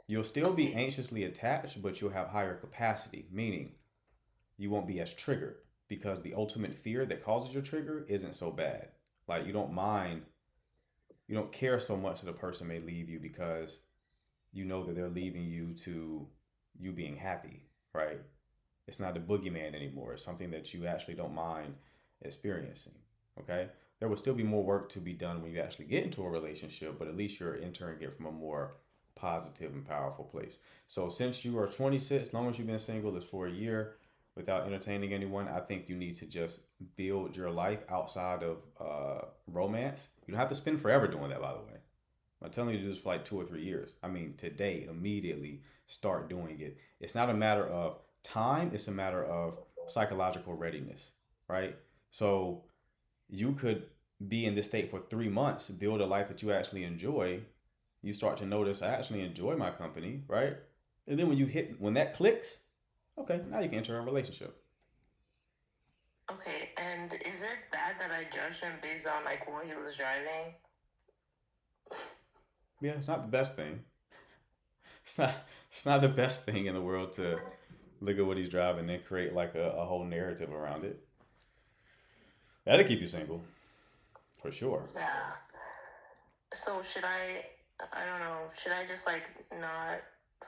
You'll still be anxiously attached, but you'll have higher capacity, meaning you won't be as triggered because the ultimate fear that causes your trigger isn't so bad. Like you don't mind, you don't care so much that a person may leave you because you know that they're leaving you to you being happy, right? It's not a boogeyman anymore. It's something that you actually don't mind experiencing, okay? There will still be more work to be done when you actually get into a relationship, but at least you're entering it from a more positive and powerful place. So since you are 26, as long as you've been single, it's for a year without entertaining anyone, I think you need to just build your life outside of romance. You don't have to spend forever doing that, by the way. I'm telling you to do this for like 2 or 3 years. I mean, today, immediately start doing it. It's not a matter of time, it's a matter of psychological readiness, right? So you could be in this state for 3 months, build a life that you actually enjoy. You start to notice, I actually enjoy my company, right? And then when that clicks, okay, now you can enter a relationship. Okay, and is it bad that I judged him based on like what he was driving? Yeah, it's not the best thing. It's not the best thing in the world to look at what he's driving and create like a whole narrative around it. That'll keep you single, for sure. Yeah. So should I don't know, should I just like not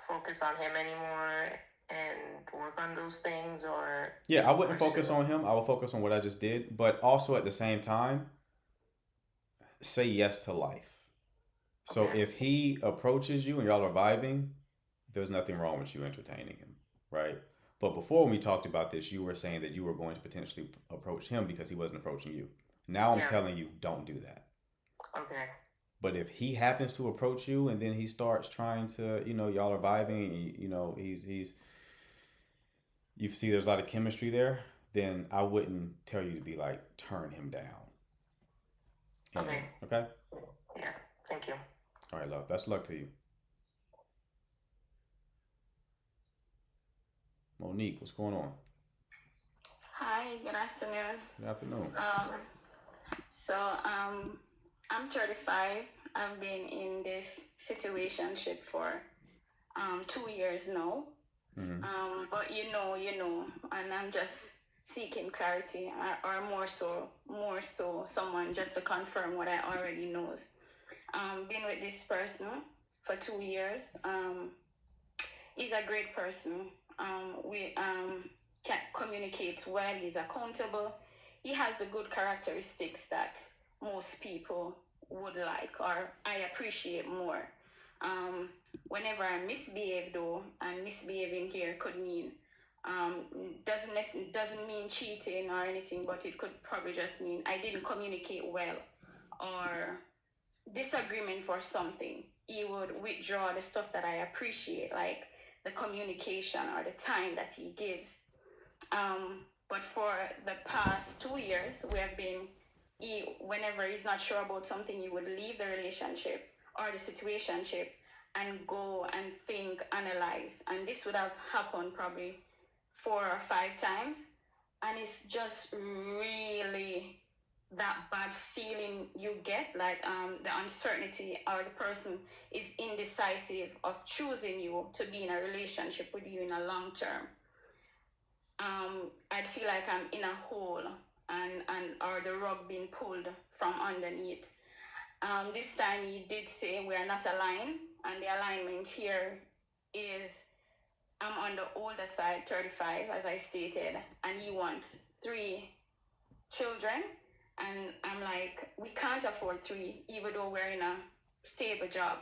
focus on him anymore and work on those things or Yeah, I wouldn't pursue focus on him. I will focus on what I just did, but also at the same time, say yes to life. So Okay. if he approaches you and y'all are vibing, there's nothing wrong with you entertaining him, right? But before when we talked about this, you were saying that you were going to potentially approach him because he wasn't approaching you. Now I'm Yeah. telling you, don't do that. Okay. But if he happens to approach you and then he starts trying to, y'all are vibing, and, you see there's a lot of chemistry there, then I wouldn't tell you to be like, turn him down. Okay. Okay? Yeah. Thank you. All right, love. Best of luck to you. Monique, what's going on? Hi, good afternoon. Good afternoon. I'm 35. I've been in this situationship for 2 years now. But and I'm just seeking clarity, or more so, someone just to confirm what I already knows. Been with this person for 2 years. He's a great person. We can communicate well. He's accountable. He has the good characteristics that most people would like or I appreciate more. Whenever I misbehave though, and misbehaving here could mean doesn't mean cheating or anything, but it could probably just mean I didn't communicate well or disagreement for something. He would withdraw the stuff that I appreciate, like the communication or the time that he gives. But for the past 2 years, we have been, whenever he's not sure about something, he would leave the relationship or the situationship and go and think, analyze. And this would have happened probably 4 or 5 times. And it's just really that bad feeling you get, like the uncertainty, or the person is indecisive of choosing you to be in a relationship with you in a long term. I'd feel like I'm in a hole and or the rug being pulled from underneath. This time he did say we are not aligned, and the alignment here is I'm on the older side, 35, as I stated, and he wants 3 children. And I'm like, we can't afford 3, even though we're in a stable job.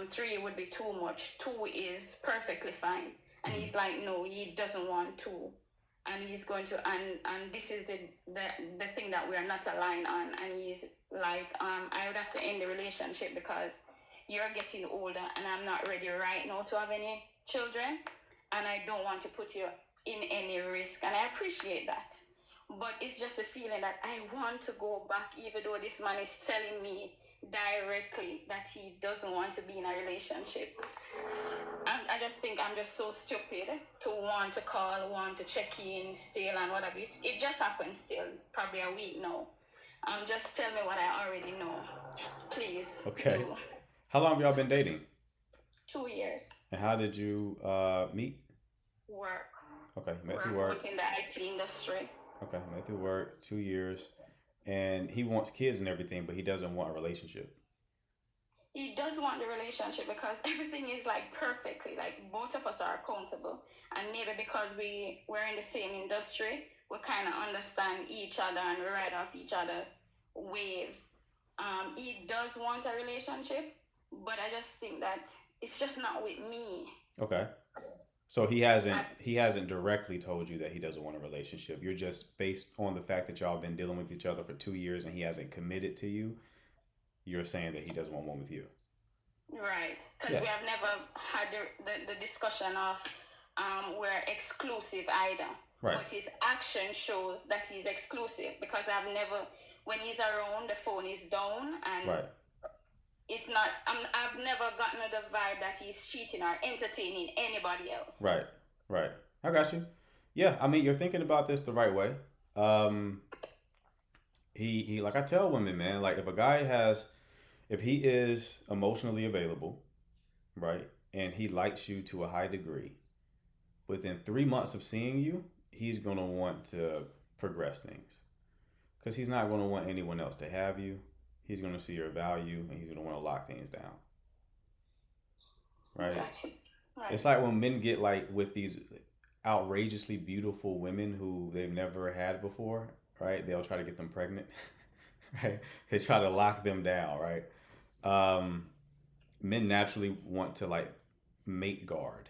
3 would be too much. 2 is perfectly fine. And he's like, no, he doesn't want 2. And he's going to, and this is the thing that we are not aligned on. And he's like, I would have to end the relationship because you're getting older and I'm not ready right now to have any children. And I don't want to put you in any risk. And I appreciate that. But it's just a feeling that I want to go back, even though this man is telling me directly that he doesn't want to be in a relationship. I just think I'm just so stupid to want to call, want to check in still and whatever. It just happened still, probably a week now. Just tell me what I already know, please. Okay. Do. How long have y'all been dating? 2 years. And how did you meet? Work. Okay, met through work. Within the IT industry. Okay, met through work, 2 years. And he wants kids and everything, but he doesn't want a relationship. He does want the relationship because everything is like perfectly, like both of us are accountable, and maybe because we're in the same industry, we kind of understand each other and we ride off each other waves. He does want a relationship, but I just think that it's just not with me. Okay. So he hasn't directly told you that he doesn't want a relationship. You're just based on the fact that y'all been dealing with each other for 2 years and he hasn't committed to you. You're saying that he doesn't want one with you. Right, because we have never had the discussion of we're exclusive either. Right. But his action shows that he's exclusive, because I've never, when he's around, the phone is down, and Right. it's not. I've never gotten the vibe that he's cheating or entertaining anybody else. Right. Right. I got you. Yeah, I mean, you're thinking about this the right way. He like I tell women, man, like if he is emotionally available, right, and he likes you to a high degree, within 3 months of seeing you, he's going to want to progress things, because he's not going to want anyone else to have you. He's going to see your value, and he's going to want to lock things down. Right? Gotcha. Right. It's like when men get like with these outrageously beautiful women who they've never had before, right? They'll try to get them pregnant, right? They try to lock them down, right? Men naturally want to like mate guard.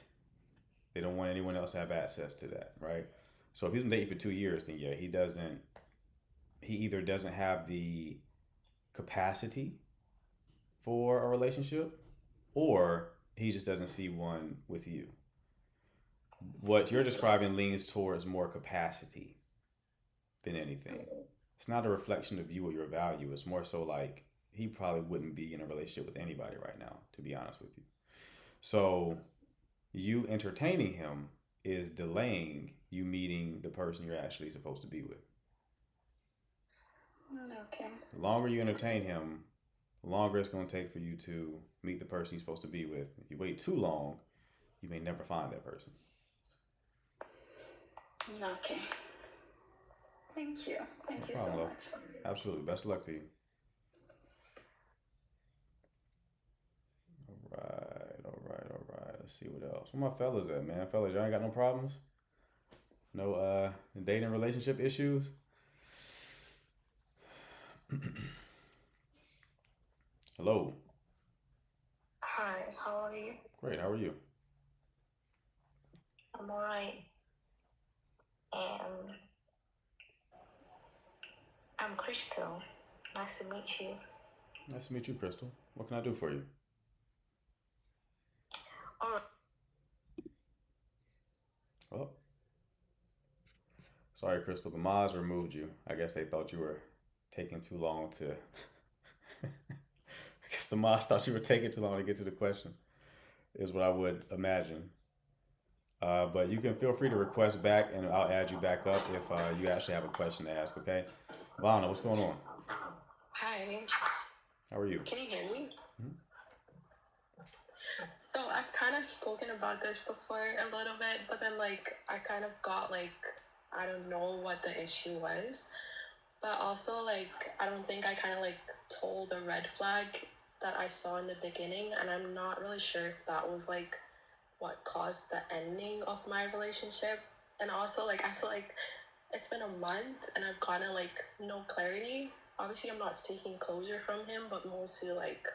They don't want anyone else to have access to that, right? So if he's been dating for 2 years, then yeah, he either doesn't have the capacity for a relationship, or he just doesn't see one with you. What you're describing leans towards more capacity than anything. It's not a reflection of you or your value. It's more so like he probably wouldn't be in a relationship with anybody right now, to be honest with you. So you entertaining him is delaying you meeting the person you're actually supposed to be with. Okay. The longer you entertain him, the longer it's going to take for you to meet the person you're supposed to be with. If you wait too long, you may never find that person. Okay. Thank you. Thank you so problem, love. much. Absolutely. Best of luck to you. All right. Let's see what else. Where my fellas at, man? Fellas, y'all ain't got no problems? No dating relationship issues? How are you? Great. How are you? I'm alright. And I'm Crystal. Nice to meet you. Nice to meet you, Crystal. What can I do for you? Alright. Oh, sorry, Crystal. The mods removed you. I guess they thought you were taking too long to. I guess the mods thought you were taking too long to get to the question, is what I would imagine. But you can feel free to request back, and I'll add you back up if you actually have a question to ask. Okay, Vana, what's going on? Hi, How are you? can you hear me? Mhm. So I've kind of spoken about this before a little bit, but then like I kind of got like I don't know what the issue was, but also like I don't think I kind of like told the red flag that I saw in the beginning, and I'm not really sure if that was like what caused the ending of my relationship. And also like I feel like it's been a month and I've kind of like no clarity. Obviously, I'm not seeking closure from him, but mostly like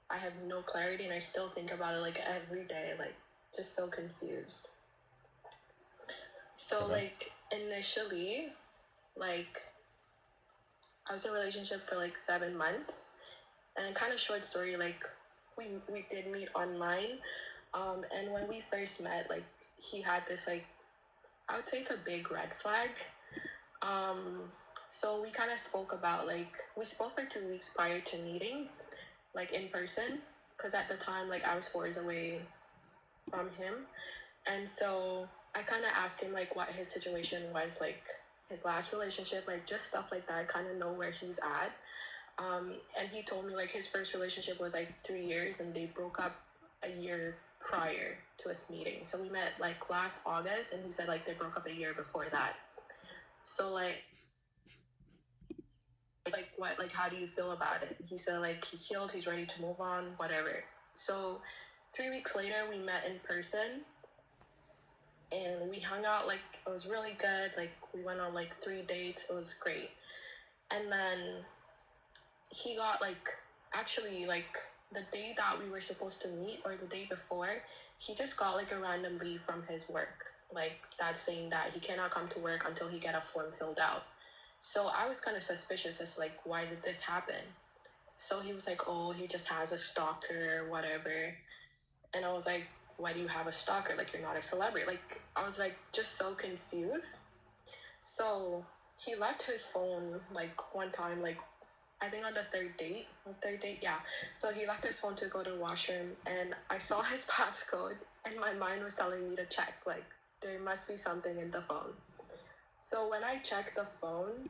I have no clarity and I still think about it like every day, like just so confused. So Okay. like initially, like I was in a relationship for like 7 months, and kind of short story, like we did meet online, and when we first met, like he had this like I would say it's a big red flag. Um, so we kind of spoke about like we spoke for 2 weeks prior to meeting, like in person, because at the time like I was 4 years away from him. And so I kind of asked him like what his situation was, like his last relationship, like just stuff like that. I kind of know where he's at. And he told me like his first relationship was like 3 years and they broke up a year prior to us meeting. So we met like last August and he said like they broke up a year before that. So like what, like how do you feel about it? He said like he's healed, he's ready to move on, whatever. So 3 weeks later we met in person and we hung out, like it was really good, like we went on like 3 dates, it was great. And then he got like actually like the day that we were supposed to meet or the day before, he just got like a random leave from his work, like that saying that he cannot come to work until he get a form filled out. So I was kind of suspicious as like why did this happen. So he was like, oh, he just has a stalker, whatever. And I was like, why do you have a stalker? Like, you're not a celebrity. Like, I was like, just so confused. So he left his phone like one time, like, I think on the third date, yeah. So he left his phone to go to the washroom, and I saw his passcode, and my mind was telling me to check, like, there must be something in the phone. So when I checked the phone,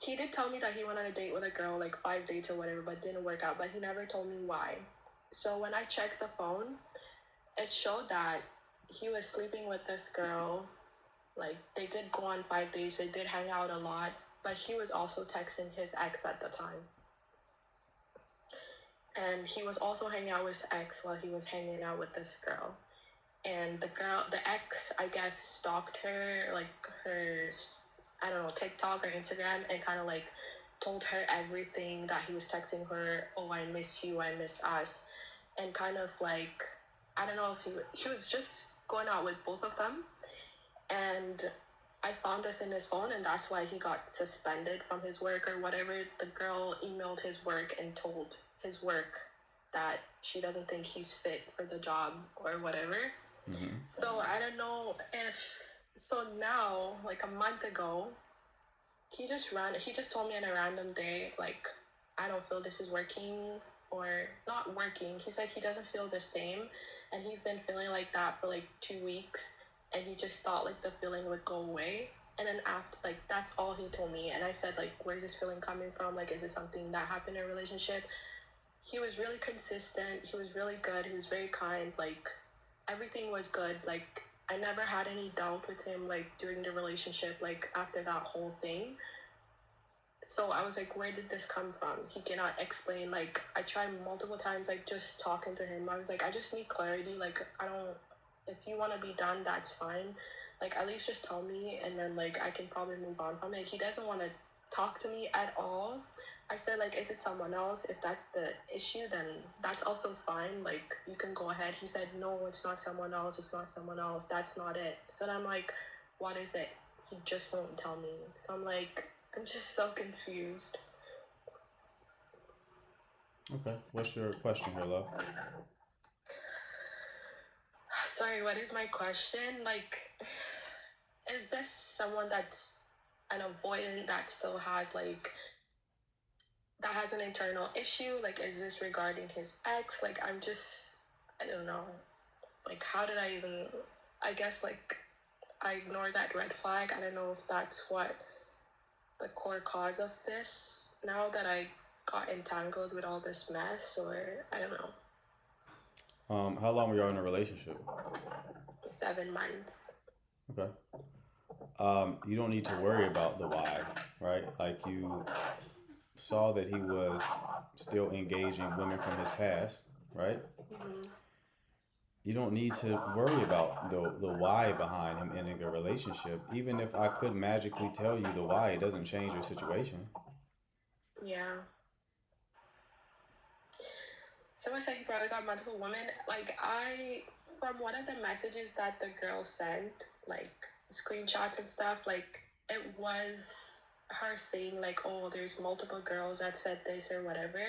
he did tell me that he went on a date with a girl, like 5 dates or whatever, but didn't work out, but he never told me why. So when I checked the phone, it showed that he was sleeping with this girl. Like they did go on 5 days, they did hang out a lot, but he was also texting his ex at the time. And he was also hanging out with his ex while he was hanging out with this girl. And the ex, I guess, stalked her, like her, I don't know, TikTok or Instagram, and kind of like told her everything that he was texting her. Oh, I miss you, I miss us, and kind of like, I don't know if he was just going out with both of them, and I found this in his phone, and that's why he got suspended from his work or whatever. The girl emailed his work and told his work that she doesn't think he's fit for the job or whatever. Mm-hmm. So I don't know if so now, like a month ago, he just told me on a random day, like, I don't feel this is working or not working. He said he doesn't feel the same and he's been feeling like that for like 2 weeks and he just thought like the feeling would go away. And then after, like, that's all he told me. And I said, like, where's this feeling coming from? Like, is it something that happened in a relationship? He was really consistent. He was really good. He was very kind. Like, everything was good. Like, I never had any doubt with him, like, during the relationship, like, after that whole thing. So I was like, where did this come from? He cannot explain. Like, I tried multiple times, like, just talking to him. I was like, I just need clarity. Like, I don't, if you want to be done, that's fine. Like, at least just tell me, and then, like, I can probably move on from it. He doesn't want to talk to me at all. I said, like, is it someone else? If that's the issue, then that's also fine. Like, you can go ahead. He said, no, it's not someone else. It's not someone else. That's not it. So then I'm like, what is it? He just won't tell me. So I'm like, I'm just so confused. Okay. What's your question here, love? Sorry, what is my question? Like, is this someone that's an avoidant that still has, like, that has an internal issue? Like, is this regarding his ex? Like, I don't know. Like, how did I even, I guess, like, I ignored that red flag. I don't know if that's what the core cause of this now that I got entangled with all this mess, or I don't know. How long were y'all in a relationship? 7 months. Okay. You don't need to worry about the why, right? Like you saw that he was still engaging women from his past, right? You don't need to worry about the why behind him ending the relationship. Even if I could magically tell you the why, it doesn't change your situation. Yeah. Someone said he probably got multiple women. Like, from one of the messages that the girl sent, like screenshots and stuff, like it was her saying like, oh, there's multiple girls that said this or whatever.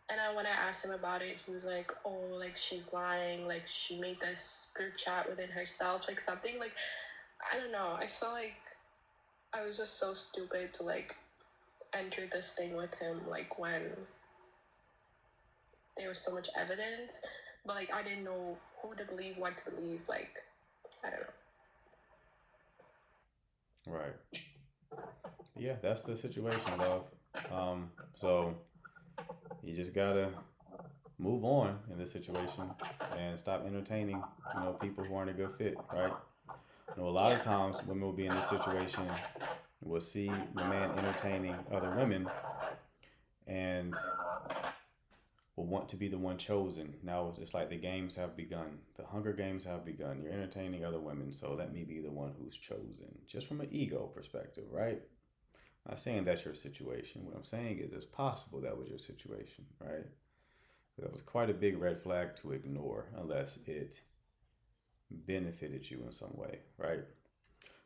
And then when I asked him about it, he was like, oh, like she's lying, like she made this group chat within herself, like something like, I don't know. I feel like I was just so stupid to like enter this thing with him, like when there was so much evidence, but like I didn't know who to believe, what to believe. Like, I don't know. Right. Yeah, that's the situation, love. So you just gotta move on in this situation and stop entertaining, people who aren't a good fit, right? A lot of times women will be in this situation, will see the man entertaining other women and will want to be the one chosen. Now it's like the games have begun. The Hunger Games have begun. You're entertaining other women, so let me be the one who's chosen. Just from an ego perspective, right? I'm not saying that's your situation. What I'm saying is it's possible that was your situation, right? That was quite a big red flag to ignore unless it benefited you in some way, right?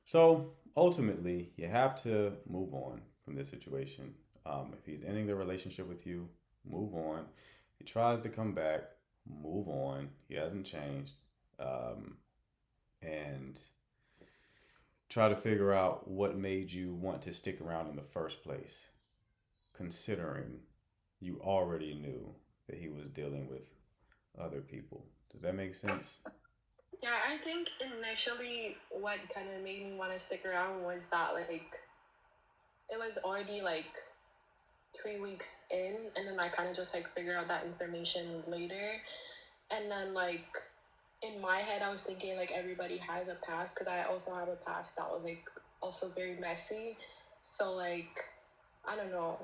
So ultimately, you have to move on from this situation. If he's ending the relationship with you, move on. He tries to come back, move on. He hasn't changed. And try to figure out what made you want to stick around in the first place, considering you already knew that he was dealing with other people. Does that make sense? Yeah, I think initially what kind of made me want to stick around was that like it was already like 3 weeks in, and then I kind of just like figure out that information later. And then like in my head I was thinking like everybody has a past, because I also have a past that was like also very messy. So like I don't know.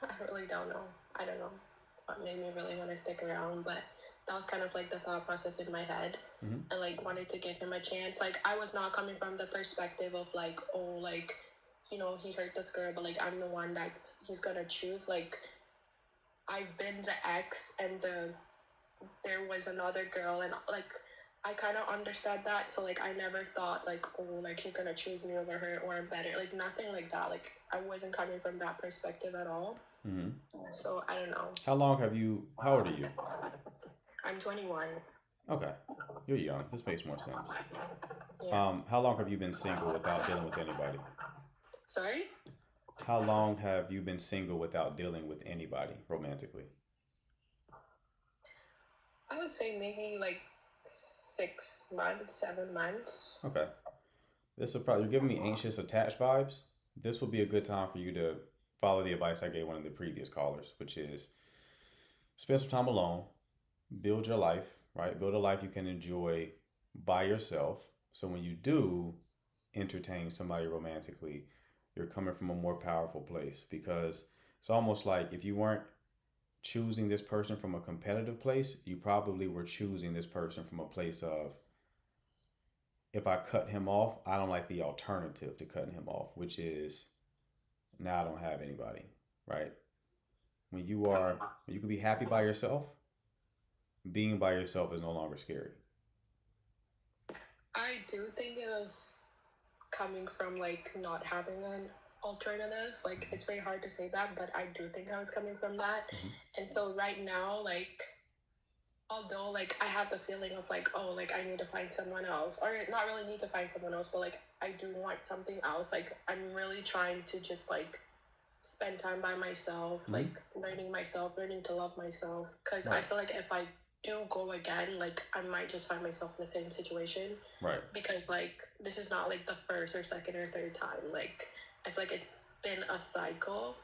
I really don't know. I don't know what made me really want to stick around, but that was kind of like the thought process in my head. And like wanted to give him a chance. Like I was not coming from the perspective of like, oh, like, he hurt this girl, but like I'm the one that he's gonna choose. Like I've been the ex and there was another girl, and like I kind of understood that. So like I never thought like, oh, like he's gonna choose me over her or I'm better. Like nothing like that. Like I wasn't coming from that perspective at all. So I don't know. How old are you? I'm 21. Okay, you're young. This makes more sense. Yeah. How long have you been single without dealing with anybody? Sorry? How long have you been single without dealing with anybody romantically? I would say maybe like 6 months, 7 months. Okay. You're giving me anxious attached vibes. This will be a good time for you to follow the advice I gave one of the previous callers, which is spend some time alone, build your life, right? Build a life you can enjoy by yourself. So when you do entertain somebody romantically, you're coming from a more powerful place, because it's almost like if you weren't choosing this person from a competitive place, you probably were choosing this person from a place of, if I cut him off, I don't like the alternative to cutting him off, which is now I don't have anybody. right? When you can be happy by yourself, being by yourself is no longer scary. I do think it was coming from like not having an alternative. Like it's very hard to say that, but I do think I was coming from that. Mhm. And so right now, like although like I have the feeling of like, oh, like I need to find someone else, or not really need to find someone else, but like I do want something else. Like I'm really trying to just like spend time by myself, Mhm. like learning myself, learning to love myself. Because I Right. feel like if I do go again, like I might just find myself in the same situation. Right. Because like this is not like the first or second or third time. Like I feel like it's been a cycle,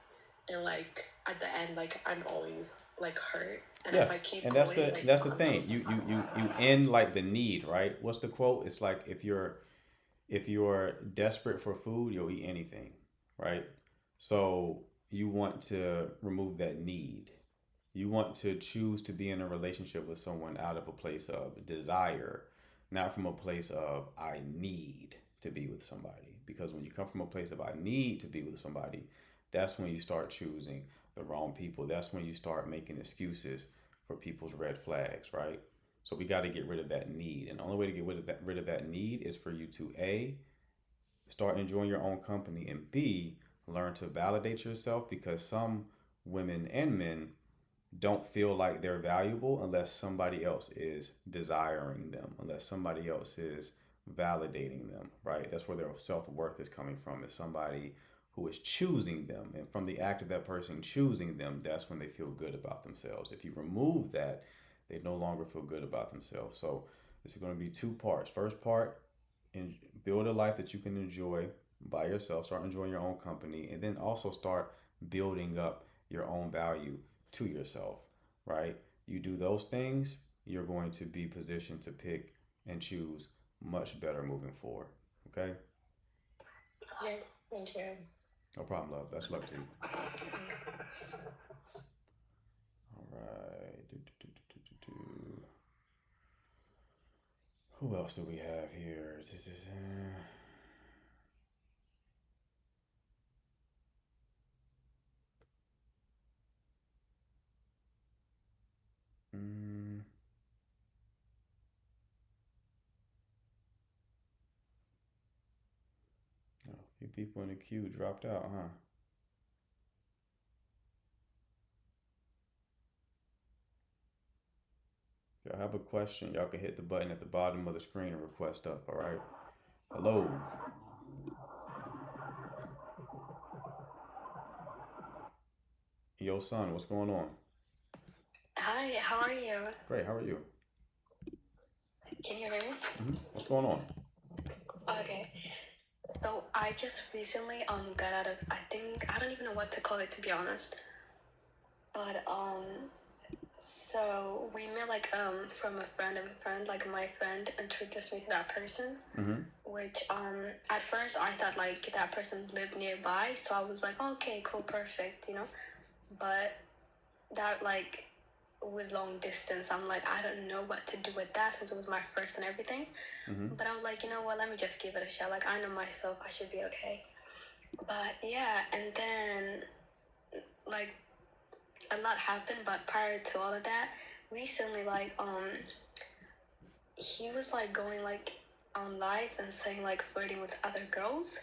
and like at the end, like I'm always like hurt. And if Yeah. I keep And going, like that's the I'm thing. You just you end like the need, right? What's the quote? It's like if you're desperate for food, you'll eat anything, right? So you want to remove that need. You want to choose to be in a relationship with someone out of a place of desire, not from a place of I need to be with somebody. Because when you come from a place of I need to be with somebody, that's when you start choosing the wrong people. That's when you start making excuses for people's red flags, right? So we got to get rid of that need. And the only way to get rid of that need is for you to A, start enjoying your own company, and B, learn to validate yourself, because some women and men don't feel like they're valuable unless somebody else is desiring them, unless somebody else is validating them, right? That's where their self-worth is coming from, is somebody who is choosing them. And from the act of that person choosing them, that's when they feel good about themselves. If you remove that, they no longer feel good about themselves. So this is going to be two parts. First part, build a life that you can enjoy by yourself, start enjoying your own company, and then also start building up your own value to yourself, right? You do those things, you're going to be positioned to pick and choose much better moving forward. Okay? yeah. Thank you. No problem, love. Best luck to you. All right. Who else do we have here? Mm, oh, a few people in the queue dropped out, huh? If y'all have a question, y'all can hit the button at the bottom of the screen and request up, all right? Hello. Yo, son, what's going on? Hi, how are you? Great, how are you? Can you hear me? What's going on? Okay. So I just recently got out of, I think I don't even know what to call it, to be honest. But so we met like from a friend of a friend, like my friend introduced me to that person, which at first I thought like that person lived nearby, so I was like, okay, cool, perfect, you know. But that like was long distance. I'm like, I don't know what to do with that since it was my first and everything. But I was like, you know what, let me just give it a shot. Like, I know myself, I should be okay. But yeah, and then like a lot happened, but prior to all of that, recently like he was like going like on live and saying like flirting with other girls,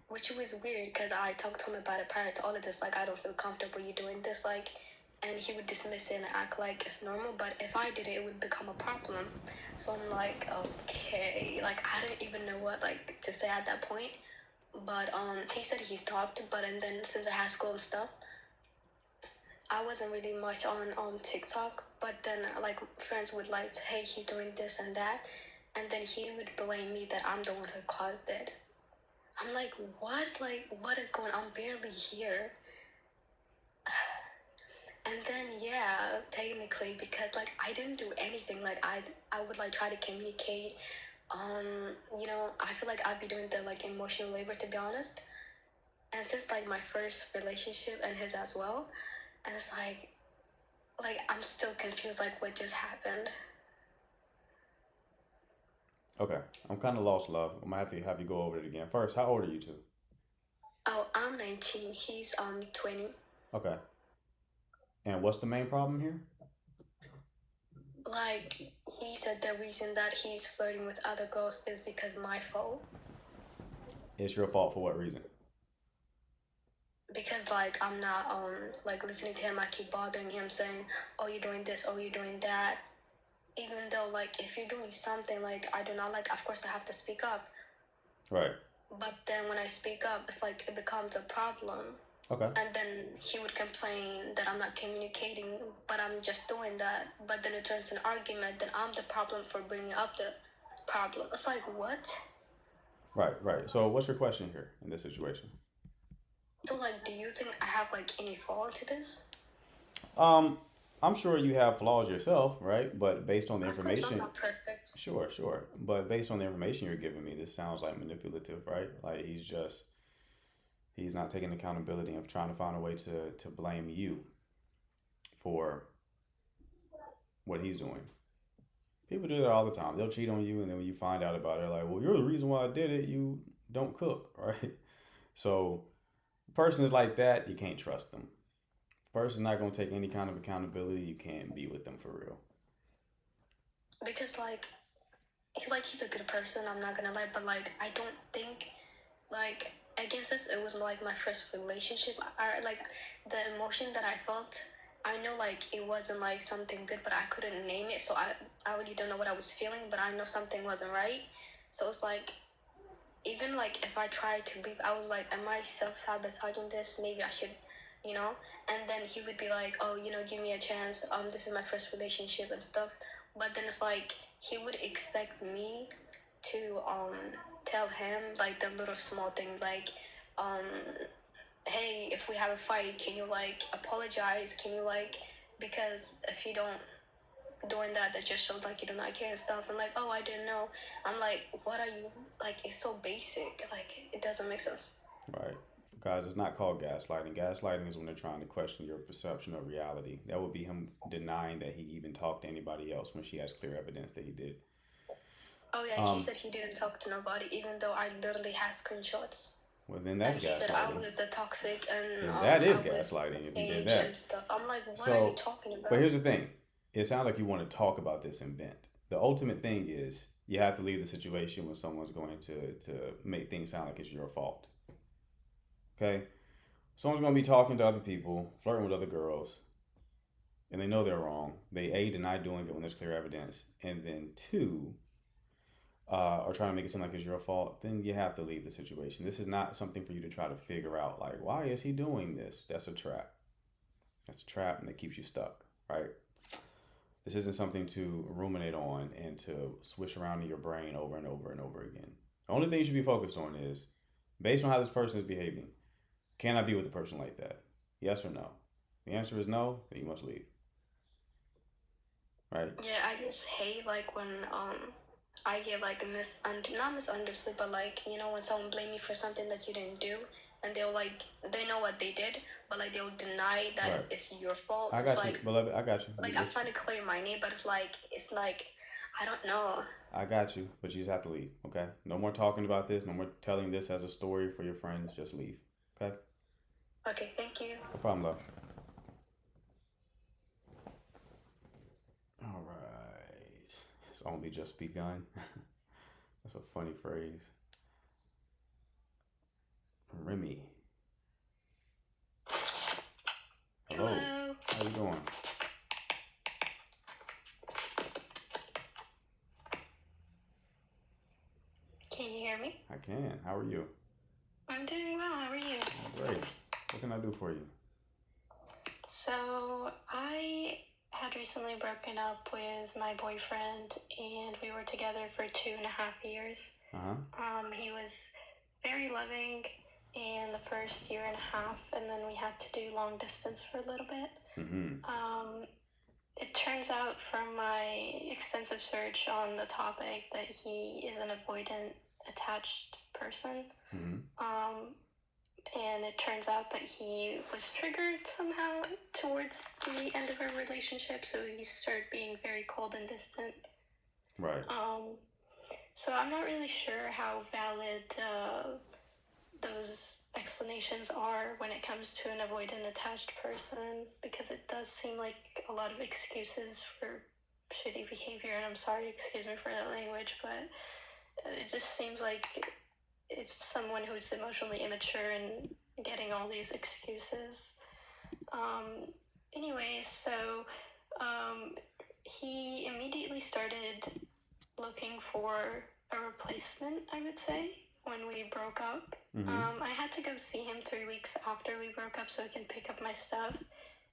which was weird because I talked to him about it prior to all of this. Like, I don't feel comfortable you doing this, like, and he would dismiss it and act like it's normal. But if I did it, it would become a problem. So I'm like, okay, like I didn't even know what like to say at that point. But he said he stopped. But and then since I had school and stuff, I wasn't really much on TikTok. But then like friends would like, hey, he's doing this and that, and then he would blame me that I'm the one who caused it. I'm like, what? Like, what is going on? I'm barely here. And then, yeah, technically, because, like, I didn't do anything. Like, I would, like, try to communicate. You know, I feel like I'd be doing the, like, emotional labor, to be honest. And since, like, my first relationship and his as well, and it's like, I'm still confused, like, what just happened. Okay, I'm kind of lost, love. I'm gonna have to have you go over it again. First, how old are you two? Oh, I'm 19. He's 20. Okay. And what's the main problem here? Like, he said the reason that he's flirting with other girls is because my fault. It's your fault for what reason? Because like I'm not like listening to him, I keep bothering him saying, "Oh, you're doing this, oh, you're doing that." Even though like if you're doing something like I do not like, of course I have to speak up. Right. But then when I speak up, it's like it becomes a problem. Okay. And then he would complain that I'm not communicating, but I'm just doing that. But then it turns an argument that I'm the problem for bringing up the problem. It's like, what? Right. So what's your question here in this situation? So like, do you think I have like any fault to this? I'm sure you have flaws yourself, right? But based on the Of course, I'm information, not perfect. sure. But based on the information you're giving me, this sounds like manipulative, right? Like he's not taking accountability of trying to find a way to blame you for what he's doing. People do that all the time. They'll cheat on you, and then when you find out about it, like, well, you're the reason why I did it. You don't cook, right? So, a person is like that, you can't trust them. Person's not gonna take any kind of accountability. You can't be with them for real. Because like he's a good person, I'm not gonna lie, but like I don't think like I guess it was like my first relationship. I like the emotion that I felt, I know like it wasn't like something good, but I couldn't name it, so I really don't know what I was feeling, but I know something wasn't right. So it's like even like if I tried to leave, I was like, am I self-sabotaging this? Maybe I should, you know? And then he would be like, oh, you know, give me a chance. This is my first relationship and stuff. But then it's like he would expect me to tell him like the little small things like hey, if we have a fight, can you like apologize? Can you like, because if you don't doing that, that just shows like you do not care and stuff. And like, oh, I didn't know. I'm like, what are you, like, it's so basic, like it doesn't make sense. Right. Guys, it's not called gaslighting. Gaslighting is when they're trying to question your perception of reality. That would be him denying that he even talked to anybody else when she has clear evidence that he did. Oh yeah, he said he didn't talk to nobody, even though I literally had screenshots. Well, then that's And he said I gaslighting. was the toxic and Then that is I was gaslighting if you did age that. and stuff. I'm like, what are So, you talking about? but here's the thing. It sounds like you want to talk about this and vent. The ultimate thing is you have to leave the situation when someone's going to make things sound like it's your fault. Okay? Someone's going to be talking to other people, flirting with other girls, and they know they're wrong. They A, deny doing it when there's clear evidence, and then two, are trying to make it seem like it's your fault, then you have to leave the situation. This is not something for you to try to figure out, like, why is he doing this? That's a trap. That's a trap, and it keeps you stuck, right? This isn't something to ruminate on and to swish around in your brain over and over and over again. The only thing you should be focused on is, based on how this person is behaving, can I be with a person like that? Yes or no? The answer is no, then you must leave. Right? Yeah, I just hate like when I get like not misunderstood, but like, you know, when someone blame me for something that you didn't do, and they'll like, they know what they did, but like they'll deny that Right. it's your fault. I It's got you, like, beloved. I got you. like I'm trying to clear my name, but it's like I don't know. I got you, but you just have to leave, okay? No more talking about this. No more telling this as a story for your friends. Just leave, okay? Okay, thank you. No problem, love. All right. It's only just begun. That's a funny phrase. Remy. Hello. Hello. How you doing? Can you hear me? I can. How are you? I'm doing well. How are you? Great. What can I do for you? So I had recently broken up with my boyfriend, and we were together for 2.5 years. He was very loving in the first 1.5 years, and then we had to do long distance for a little bit. It turns out from my extensive search on the topic that he is an avoidant attached person. And it turns out that he was triggered somehow towards the end of our relationship, so he started being very cold and distant. Right. So I'm not really sure how valid those explanations are when it comes to an avoidant attached person, because it does seem like a lot of excuses for shitty behavior. And I'm sorry, excuse me for that language, but it just seems like it's someone who's emotionally immature and getting all these excuses. Anyways, so he immediately started looking for a replacement, I would say, when we broke up. I had to go see him 3 weeks after we broke up so I can pick up my stuff.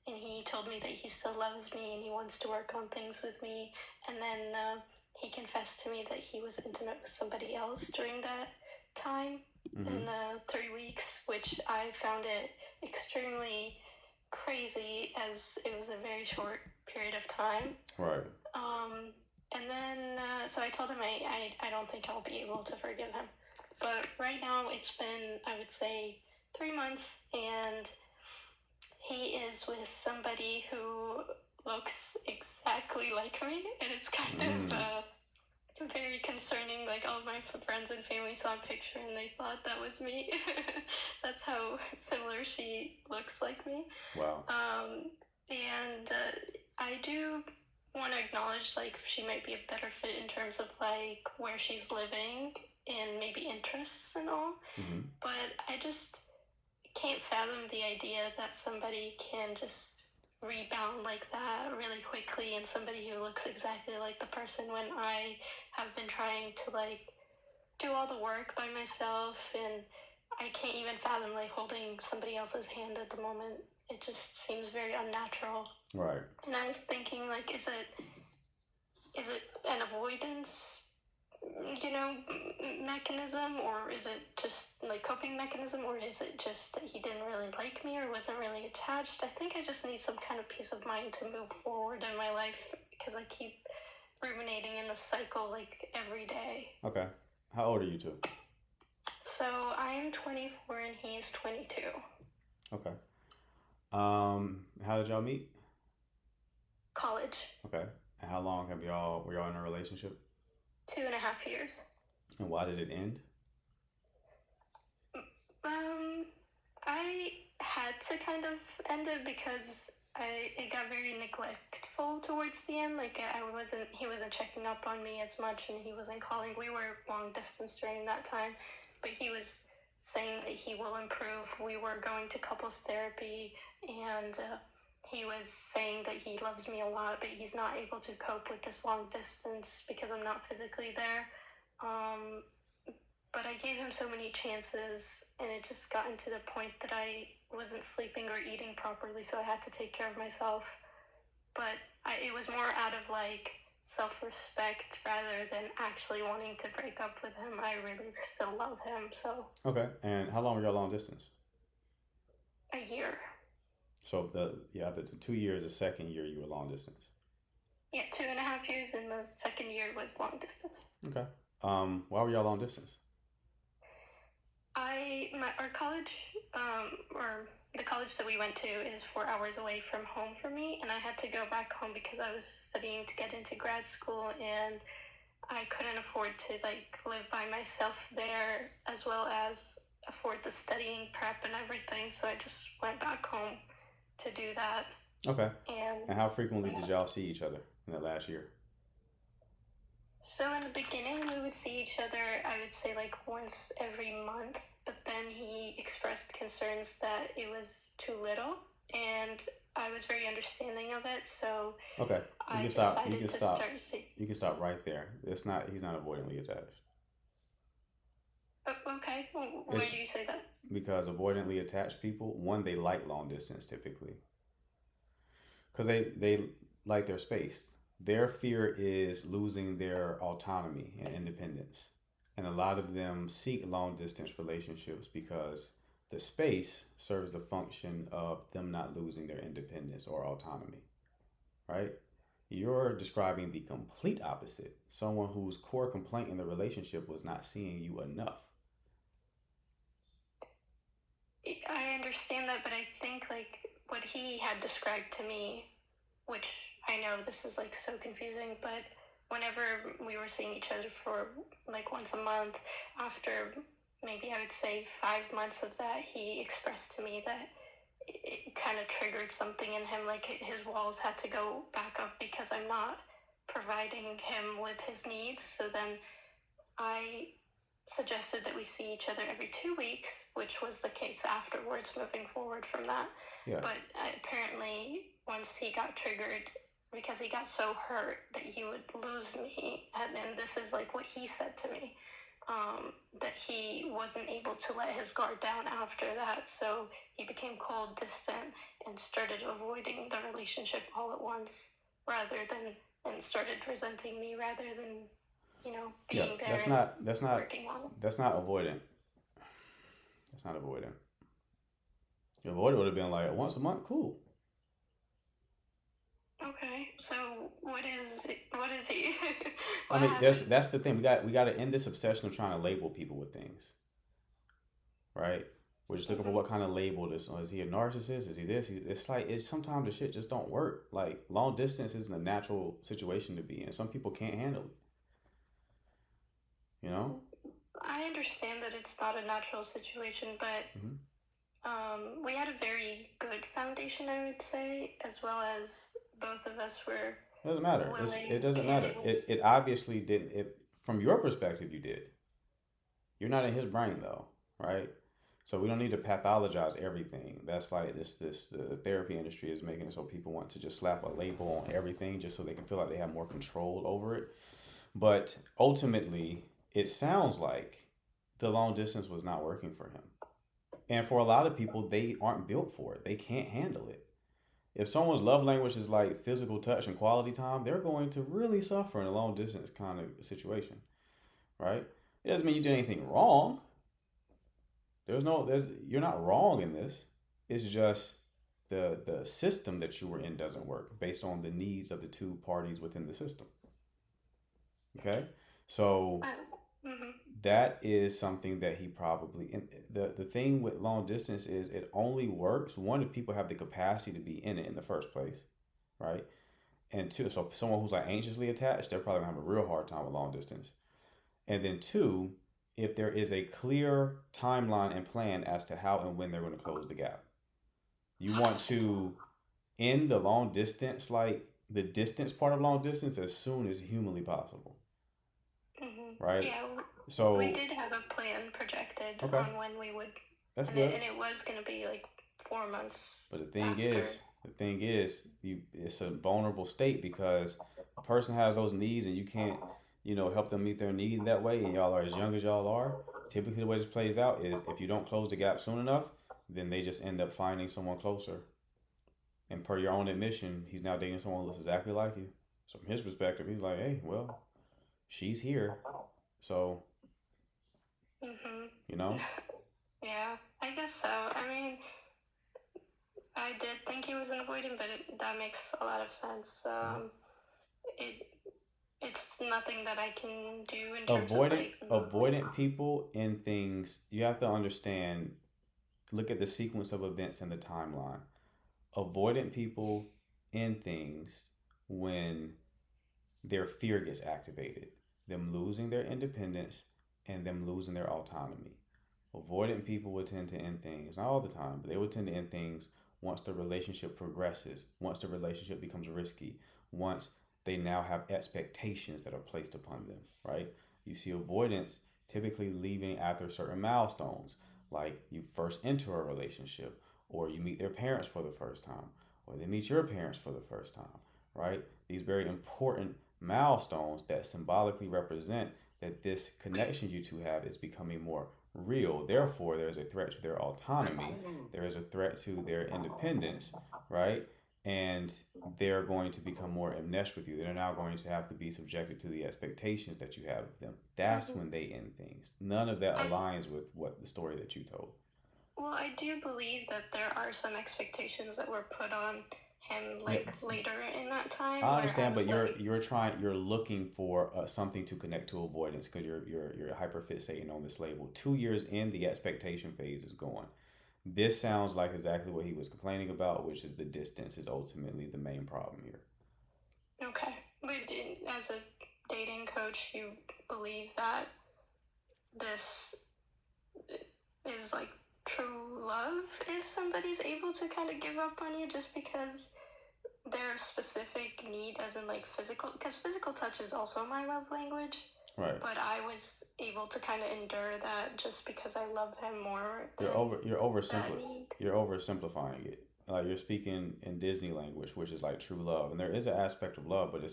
And he told me that he still loves me and he wants to work on things with me. And then he confessed to me that he was intimate with somebody else during that time in the 3 weeks, which I found it extremely crazy as it was a very short period of time. Right. And then, so I told him I don't think I'll be able to forgive him. But right now it's been, I would say, 3 months, and he is with somebody who looks exactly like me, and it's kind of very concerning. Like, all of my friends and family saw a picture and they thought that was me. That's how similar she looks like me. Wow. And I do want to acknowledge, like, she might be a better fit in terms of, like, where she's living and maybe interests and all. But I just can't fathom the idea that somebody can just rebound like that really quickly, and somebody who looks exactly like the person, when I have been trying to, like, do all the work by myself, and I can't even fathom, like, holding somebody else's hand at the moment. It just seems very unnatural. Right. And I was thinking, like, is it an avoidance, mechanism, or is it just, like, coping mechanism, or is it just that he didn't really like me or wasn't really attached? I think I just need some kind of peace of mind to move forward in my life, because I keep ruminating in the cycle, like, every day. Okay. How old are you two? So I am 24 and he's 22. Okay. How did y'all meet? College. Okay. And how long were y'all in a relationship? 2.5 years. And why did it end? I had to kind of end it because it got very neglectful towards the end. Like, he wasn't checking up on me as much, and he wasn't calling. We were long distance during that time, but he was saying that he will improve. We were going to couples therapy, and he was saying that he loves me a lot, but he's not able to cope with this long distance because I'm not physically there. But I gave him so many chances, and it just gotten to the point that I wasn't sleeping or eating properly, so I had to take care of myself. But it was more out of, like, self-respect rather than actually wanting to break up with him. I really still love him, so. Okay. And how long were y'all long distance? A year. So the 2 years, the second year you were long distance. Yeah, 2.5 years, and the second year was long distance. Okay. Why were y'all long distance? Our college, or the college that we went to, is 4 hours away from home for me, and I had to go back home because I was studying to get into grad school, and I couldn't afford to, like, live by myself there, as well as afford the studying prep and everything, so I just went back home to do that. Okay. And how frequently did y'all see each other in that last year? So in the beginning, we would see each other, I would say, like, once every month, but then he expressed concerns that it was too little, and I was very understanding of it, so okay. I decided to start seeing. You can stop right there. He's not avoidantly attached. Okay, why do you say that? Because avoidantly attached people, one, they like long distance typically. Because they like their space. Their fear is losing their autonomy and independence. And a lot of them seek long distance relationships because the space serves the function of them not losing their independence or autonomy, right? You're describing the complete opposite. Someone whose core complaint in the relationship was not seeing you enough. I understand that, but I think, like, what he had described to me, which I know this is, like, so confusing, but whenever we were seeing each other for, like, once a month after maybe I would say 5 months of that, he expressed to me that it kind of triggered something in him, like his walls had to go back up because I'm not providing him with his needs. So then I suggested that we see each other every 2 weeks, which was the case afterwards, moving forward from that. Yeah. But apparently, once he got triggered, because he got so hurt that he would lose me, and this is like what he said to me, that he wasn't able to let his guard down after that. So he became cold, distant, and started avoiding the relationship all at once, and started resenting me rather than, Yeah, being there that's and not working on it. that's not avoidant. That's not avoidant. Avoidant would have been like once a month, cool. Okay, so what is he? I What mean, happened? that's the thing. We got to end this obsession of trying to label people with things, right? We're just looking for what kind of label this. Is he a narcissist? Is he this? It's like sometimes the shit just don't work. Like long distance isn't a natural situation to be in. Some people can't handle it. You know? I understand that it's not a natural situation, but Mhm. we had a very good foundation, I would say, as well as both of us were It doesn't matter. willing, It doesn't and matter. it was. It obviously didn't. It from your perspective, you did. You're not in his brain though, right? So we don't need to pathologize everything. That's like the therapy industry is making it so people want to just slap a label on everything just so they can feel like they have more control over it. But ultimately, it sounds like the long distance was not working for him. And for a lot of people, they aren't built for it. They can't handle it. If someone's love language is like physical touch and quality time, they're going to really suffer in a long distance kind of situation, right? It doesn't mean you did anything wrong. You're not wrong in this. It's just the system that you were in doesn't work based on the needs of the two parties within the system. Okay? So Mhm. that is something that he probably and the thing with long distance is it only works one if people have the capacity to be in it in the first place, right? And two, so someone who's like anxiously attached, they're probably gonna have a real hard time with long distance. And then two, if there is a clear timeline and plan as to how and when they're going to close the gap. You want to end the long distance, like the distance part of long distance, as soon as humanly possible, right? Yeah, we So, did have a plan projected okay, on when we would, that's and it, good. and it was going to be like 4 months But after. it's a vulnerable state because a person has those needs and you can't, help them meet their need that way. And y'all are as young as y'all are. Typically, the way this plays out is if you don't close the gap soon enough, then they just end up finding someone closer. And per your own admission, he's now dating someone who looks exactly like you. So from his perspective, he's like, hey, well, she's here. So, Mhm. you know, Yeah, I guess so. I mean, I did think he was an avoidant, but that makes a lot of sense. It it's nothing that I can do in terms of like. avoidant people in things, you have to understand, look at the sequence of events and the timeline. Avoidant people in things when their fear gets activated, them losing their independence and them losing their autonomy. Avoidant people would tend to end things, not all the time, but they would tend to end things once the relationship progresses, once the relationship becomes risky, once they now have expectations that are placed upon them, right? You see avoidance typically leaving after certain milestones, like you first enter a relationship, or you meet their parents for the first time, or they meet your parents for the first time, right? These very important milestones that symbolically represent that this connection you two have is becoming more real. Therefore, there's a threat to their autonomy, there is a threat to their independence, right? And they're going to become more enmeshed with you. They're now going to have to be subjected to the expectations that you have of them. That's when they end things. None of that aligns with what the story that you told. Well, I do believe that there are some expectations that were put on him, Yeah, like later in that time, I where I understand, but was like, you're looking for something to connect to avoidance because you're hyper fixating on this label. 2 years in, the expectation phase is gone. This sounds like exactly what he was complaining about, which is the distance is ultimately the main problem here. okay, but as a dating coach, you believe that this is like true love if somebody's able to kind of give up on you just because their specific need, as in like physical, because physical touch is also my love language. Right. But I was able to kind of endure that just because I love him more than You're that need. oversimplifying it. Like you're speaking in Disney language, which is like true love, and there is an aspect of love, but there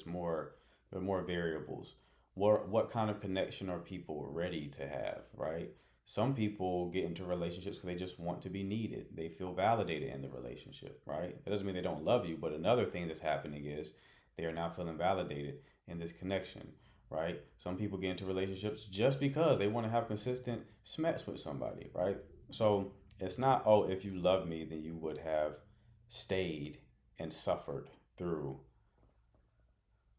are more variables. What kind of connection are people ready to have, right? Some people get into relationships because they just want to be needed. They feel validated in the relationship, right? That doesn't mean they don't love you, but another thing that's happening is they are now feeling validated in this connection, right? Some people get into relationships just because they want to have consistent smacks with somebody, right? So it's not, oh, if you love me, then you would have stayed and suffered through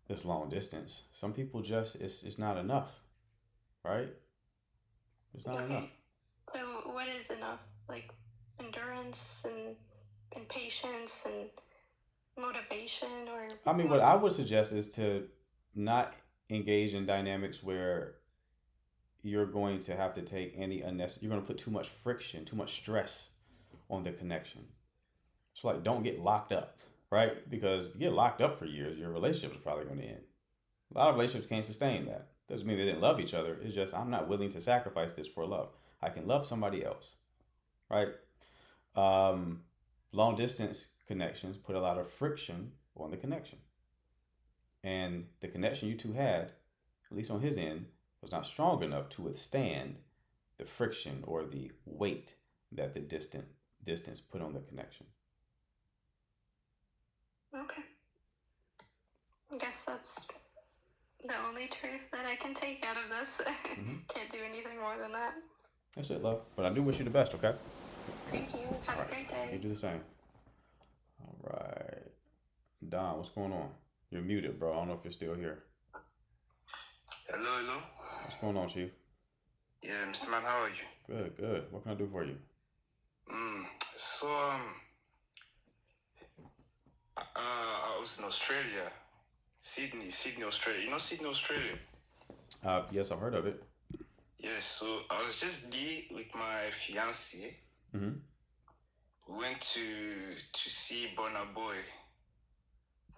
this long distance. Some people just, it's not enough, right? It's not enough. So what is enough? Like endurance and patience and motivation, or I mean, what I would suggest is to not engage in dynamics where you're going to have to take any unnecessary, you're going to put too much friction, too much stress on the connection. So, like, don't get locked up, right? Because if you get locked up for years, your relationship is probably going to end. A lot of relationships can't sustain that. Doesn't mean they didn't love each other. It's just, I'm not willing to sacrifice this for love. I can love somebody else, right? Long distance connections put a lot of friction on the connection. And the connection you two had, at least on his end, was not strong enough to withstand the friction or the weight that the distance put on the connection. okay. I guess that's the only truth that I can take out of this. Can't do anything more than that. That's it, love. But I do wish you the best, okay? Thank you. Have All a great You day. do the same. All right. Don, what's going on? You're muted, bro. I don't know if you're still here. Hello. What's going on, Chief? Yeah, Mr. Man, how are you? Good, good. What can I do for you? So, I was in Australia, Sydney, Australia. You know Sydney, Australia? Yes, I've heard of it. Yes, so I was just there with my fiancée. Mm-hmm. We went to see Burna Boy.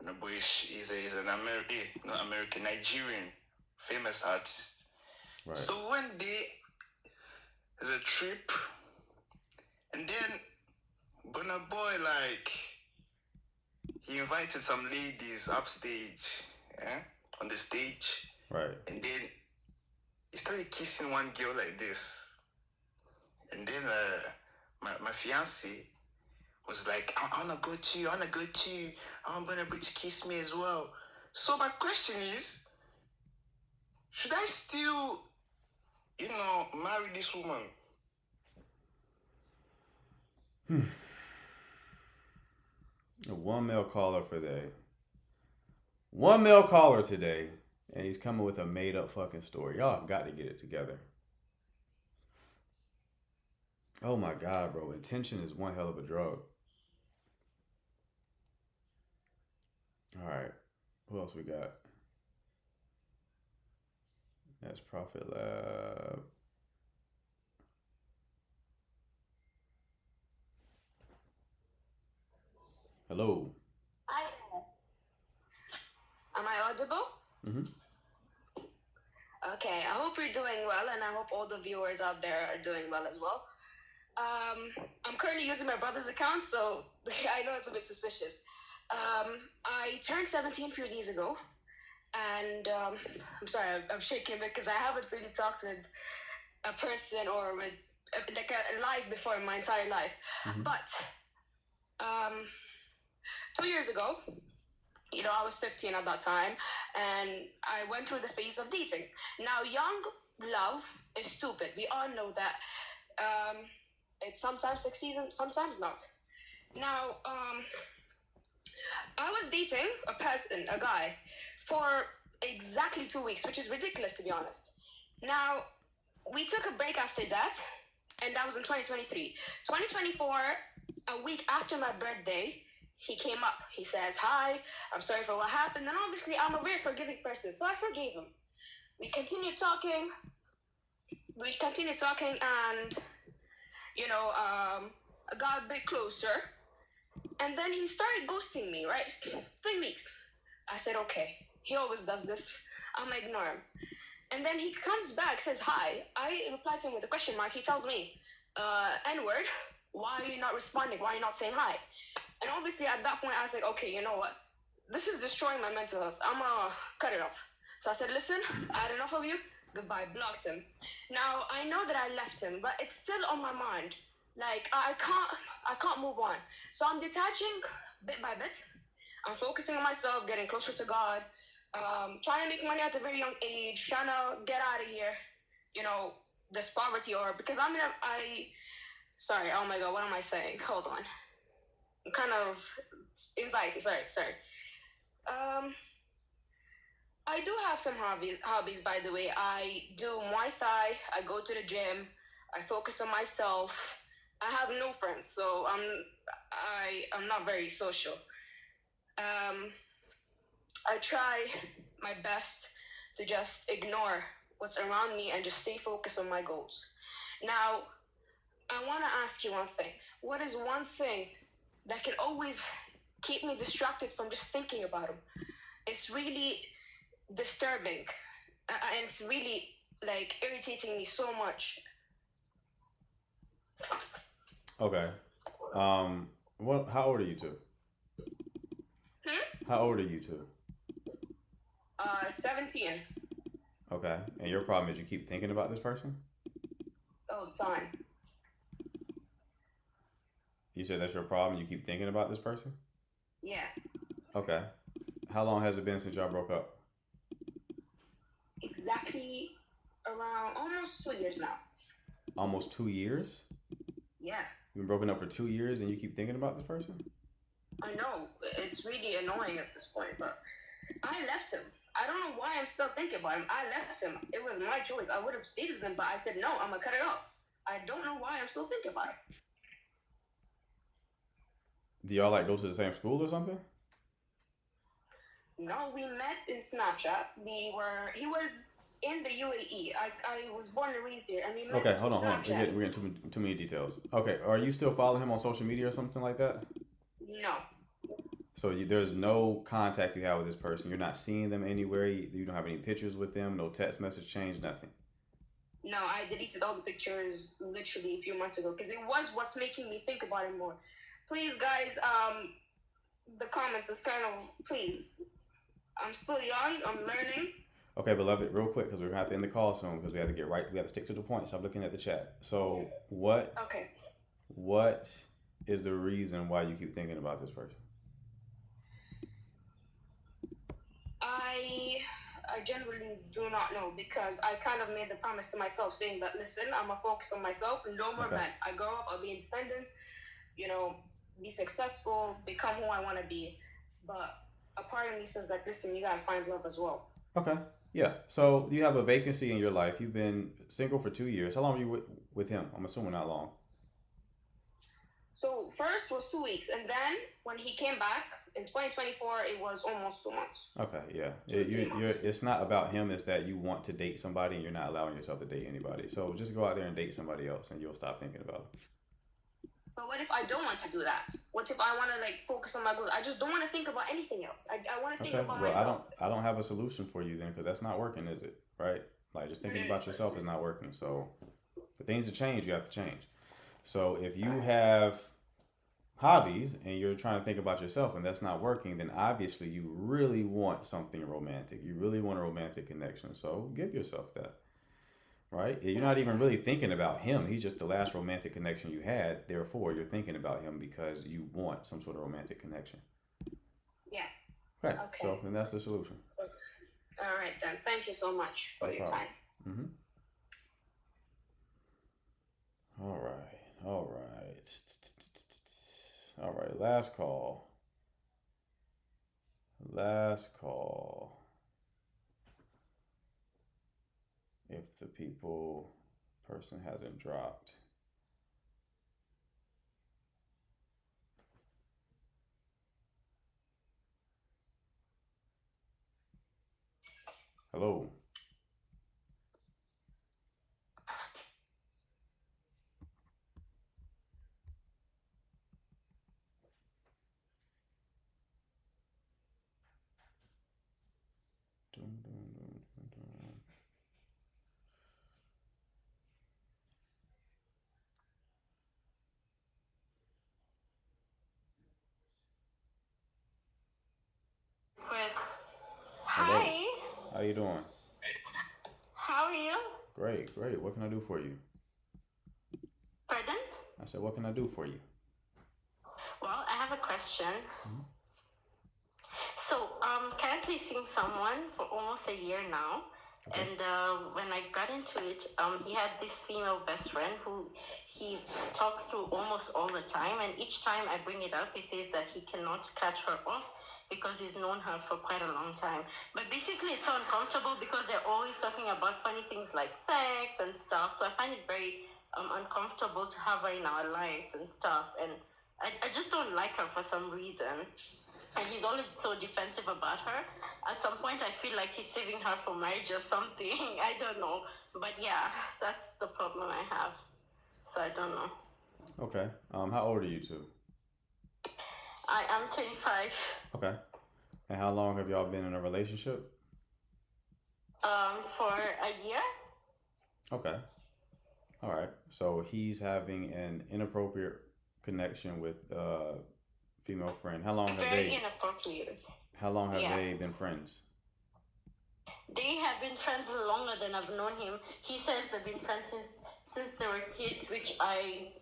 Burna Boy is an American, Nigerian, famous artist. Right. So one day, there's a trip, and then Burna Boy, like, he invited some ladies upstage, on the stage. Right. And then he started kissing one girl like this. And then my fiancée was like, I wanna go too. I want Burna Boy to kiss me as well. So my question is, should I still, marry this woman? One male caller for the one male caller today, and he's coming with a made up fucking story. Y'all have got to get it together. Oh my God, bro. Intention is one hell of a drug. All right. Who else we got? That's Profit Lab. Hello. Hi. Am I audible? Mm-hmm. Okay, I hope you're doing well, and I hope all the viewers out there are doing well as well. I'm currently using my brother's account, so I know it's a bit suspicious. I turned 17 a few days ago, and I'm sorry, I'm shaking because I haven't really talked with a person or with like a live before in my entire life. Mm-hmm. But 2 years ago, I was 15 at that time, and I went through the phase of dating. Now, young love is stupid. We all know that. It sometimes succeeds and sometimes not. Now, I was dating a guy, for exactly 2 weeks, which is ridiculous, to be honest. Now, we took a break after that, and that was in 2023. 2024, a week after my birthday, he came up. He says, hi, I'm sorry for what happened. And obviously, I'm a very forgiving person, so I forgave him. We continued talking, and I got a bit closer, and then he started ghosting me, right? 3 weeks. I said, okay, he always does this. I'm gonna ignore him. And then he comes back, says hi. I reply to him with a question mark. He tells me, N-word, why are you not responding? Why are you not saying hi? And obviously at that point, I was like, okay, you know what? This is destroying my mental health. I'm gonna cut it off. So I said, listen, I had enough of you. Goodbye, blocked him. Now, I know that I left him, but it's still on my mind. Like, I can't move on. So I'm detaching bit by bit. I'm focusing on myself, getting closer to God, trying to make money at a very young age, trying to get out of here, this poverty, or because sorry, oh my God, what am I saying? Hold on. I'm kind of anxiety, sorry. I do have some hobbies, by the way. I do Muay Thai, I go to the gym, I focus on myself. I have no friends, so I'm not very social. I try my best to just ignore what's around me and just stay focused on my goals. Now, I want to ask you one thing. What is one thing that can always keep me distracted from just thinking about him? It's really disturbing, and it's really like irritating me so much. Okay. How old are you two? How old are you two? 17 Okay. And your problem is you keep thinking about this person? all the time. You said that's your problem? You keep thinking about this person? Yeah, Okay. How long has it been since y'all broke up? exactly around almost 2 years now. Almost 2 years? Yeah, You've been broken up for 2 years and you keep thinking about this person? I know. It's really annoying at this point, but I left him. I don't know why I'm still thinking about him. I left him. It was my choice. I would have stayed with him, but I said, no, I'm going to cut it off. I don't know why I'm still thinking about him. Do y'all like go to the same school or something? No, we met in Snapchat. He was in the UAE. I was born and raised here, and we met Okay, in hold on. Snapchat. We're getting too many details. Okay, are you still following him on social media or something like that? No, So there's no contact you have with this person. You're not seeing them anywhere. You don't have any pictures with them. No text message change. Nothing. no, I deleted all the pictures literally a few months ago because it was what's making me think about him more. Please, guys, the comments is kind of, please. I'm still young. I'm learning. Okay, beloved, real quick because we're gonna have to end the call soon because we have to get right. We have to stick to the point. Stop looking at the chat. So Okay. what is the reason why you keep thinking about this person? I genuinely do not know because I kind of made the promise to myself saying that, listen, I'm going to focus on myself and no more Okay. men. I grow up, I'll be independent, be successful, become who I want to be. But a part of me says that, listen, you got to find love as well. Okay. Yeah. So you have a vacancy in your life. You've been single for 2 years. How long were you with him? I'm assuming not long. So first was 2 weeks, and then when he came back in 2024, it was almost 2 months. Okay. Yeah. 2 to 3 months. It's not about him. It's that you want to date somebody and you're not allowing yourself to date anybody. So just go out there and date somebody else and you'll stop thinking about it. But what if I don't want to do that? What if I want to focus on my goals? I just don't want to think about anything else. I want to think Okay. about Well, myself. I don't have a solution for you then because that's not working, is it? Right? Like just thinking about yourself is not working. So for things to change, you have to change. So if you have hobbies and you're trying to think about yourself and that's not working, then obviously you really want something romantic. You really want a romantic connection. So give yourself that. Right? You're not even really thinking about him. He's just the last romantic connection you had. Therefore, you're thinking about him because you want some sort of romantic connection. Yeah. Okay. Okay. So then that's the solution. All right, then. Thank you so much for No your problem. time. All right. All right. All right. Last call. Last call. If the person hasn't dropped. Hello. you doing? How are you? Great, great. What can I do for you? Pardon? I said, what can I do for you? Well, I have a question. So, currently seeing someone for almost a year now. Okay. And when I got into it, he had this female best friend who he talks to almost all the time. And each time I bring it up, he says that he cannot cut her off because he's known her for quite a long time. But basically, it's so uncomfortable because they're always talking about funny things like sex and stuff. So I find it very uncomfortable to have her in our lives and stuff. And I just don't like her for some reason. And he's always so defensive about her. At some point, I feel like he's saving her for marriage or something. I don't know. But yeah, that's the problem I have. So I don't know. Okay. How old are you two? I am 25. Okay. And how long have y'all been in a relationship? For a year. Okay. All right. So he's having an inappropriate connection with female friend. How long have Very they? inappropriate. How long have Yeah. they been friends? They have been friends longer than I've known him. He says they've been friends since they were kids, which I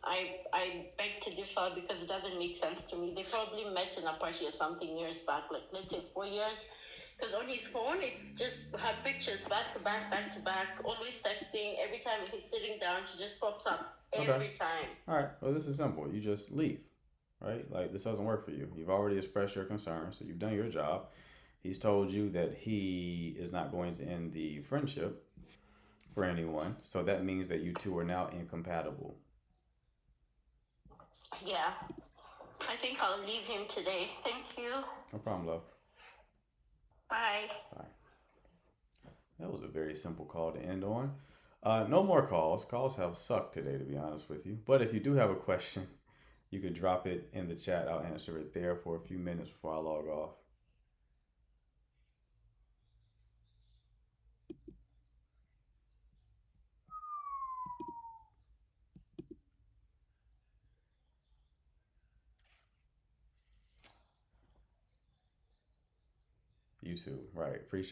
beg to differ because it doesn't make sense to me. They probably met in a party or something years back, like let's say 4 years. Because on his phone, it's just her pictures back to back, always texting. Every time he's sitting down, she just pops up every time. All right. Well, this is simple. You just leave, right? Like, this doesn't work for you. You've already expressed your concern, so you've done your job. He's told you that he is not going to end the friendship for anyone. So that means that you two are now incompatible. Yeah. I think I'll leave him today. Thank you. No problem, love. Bye. Bye. That was a very simple call to end on. No more calls. Calls have sucked today, to be honest with you. But if you do have a question, you could drop it in the chat. I'll answer it there for a few minutes before I log off. YouTube, right. Appreciate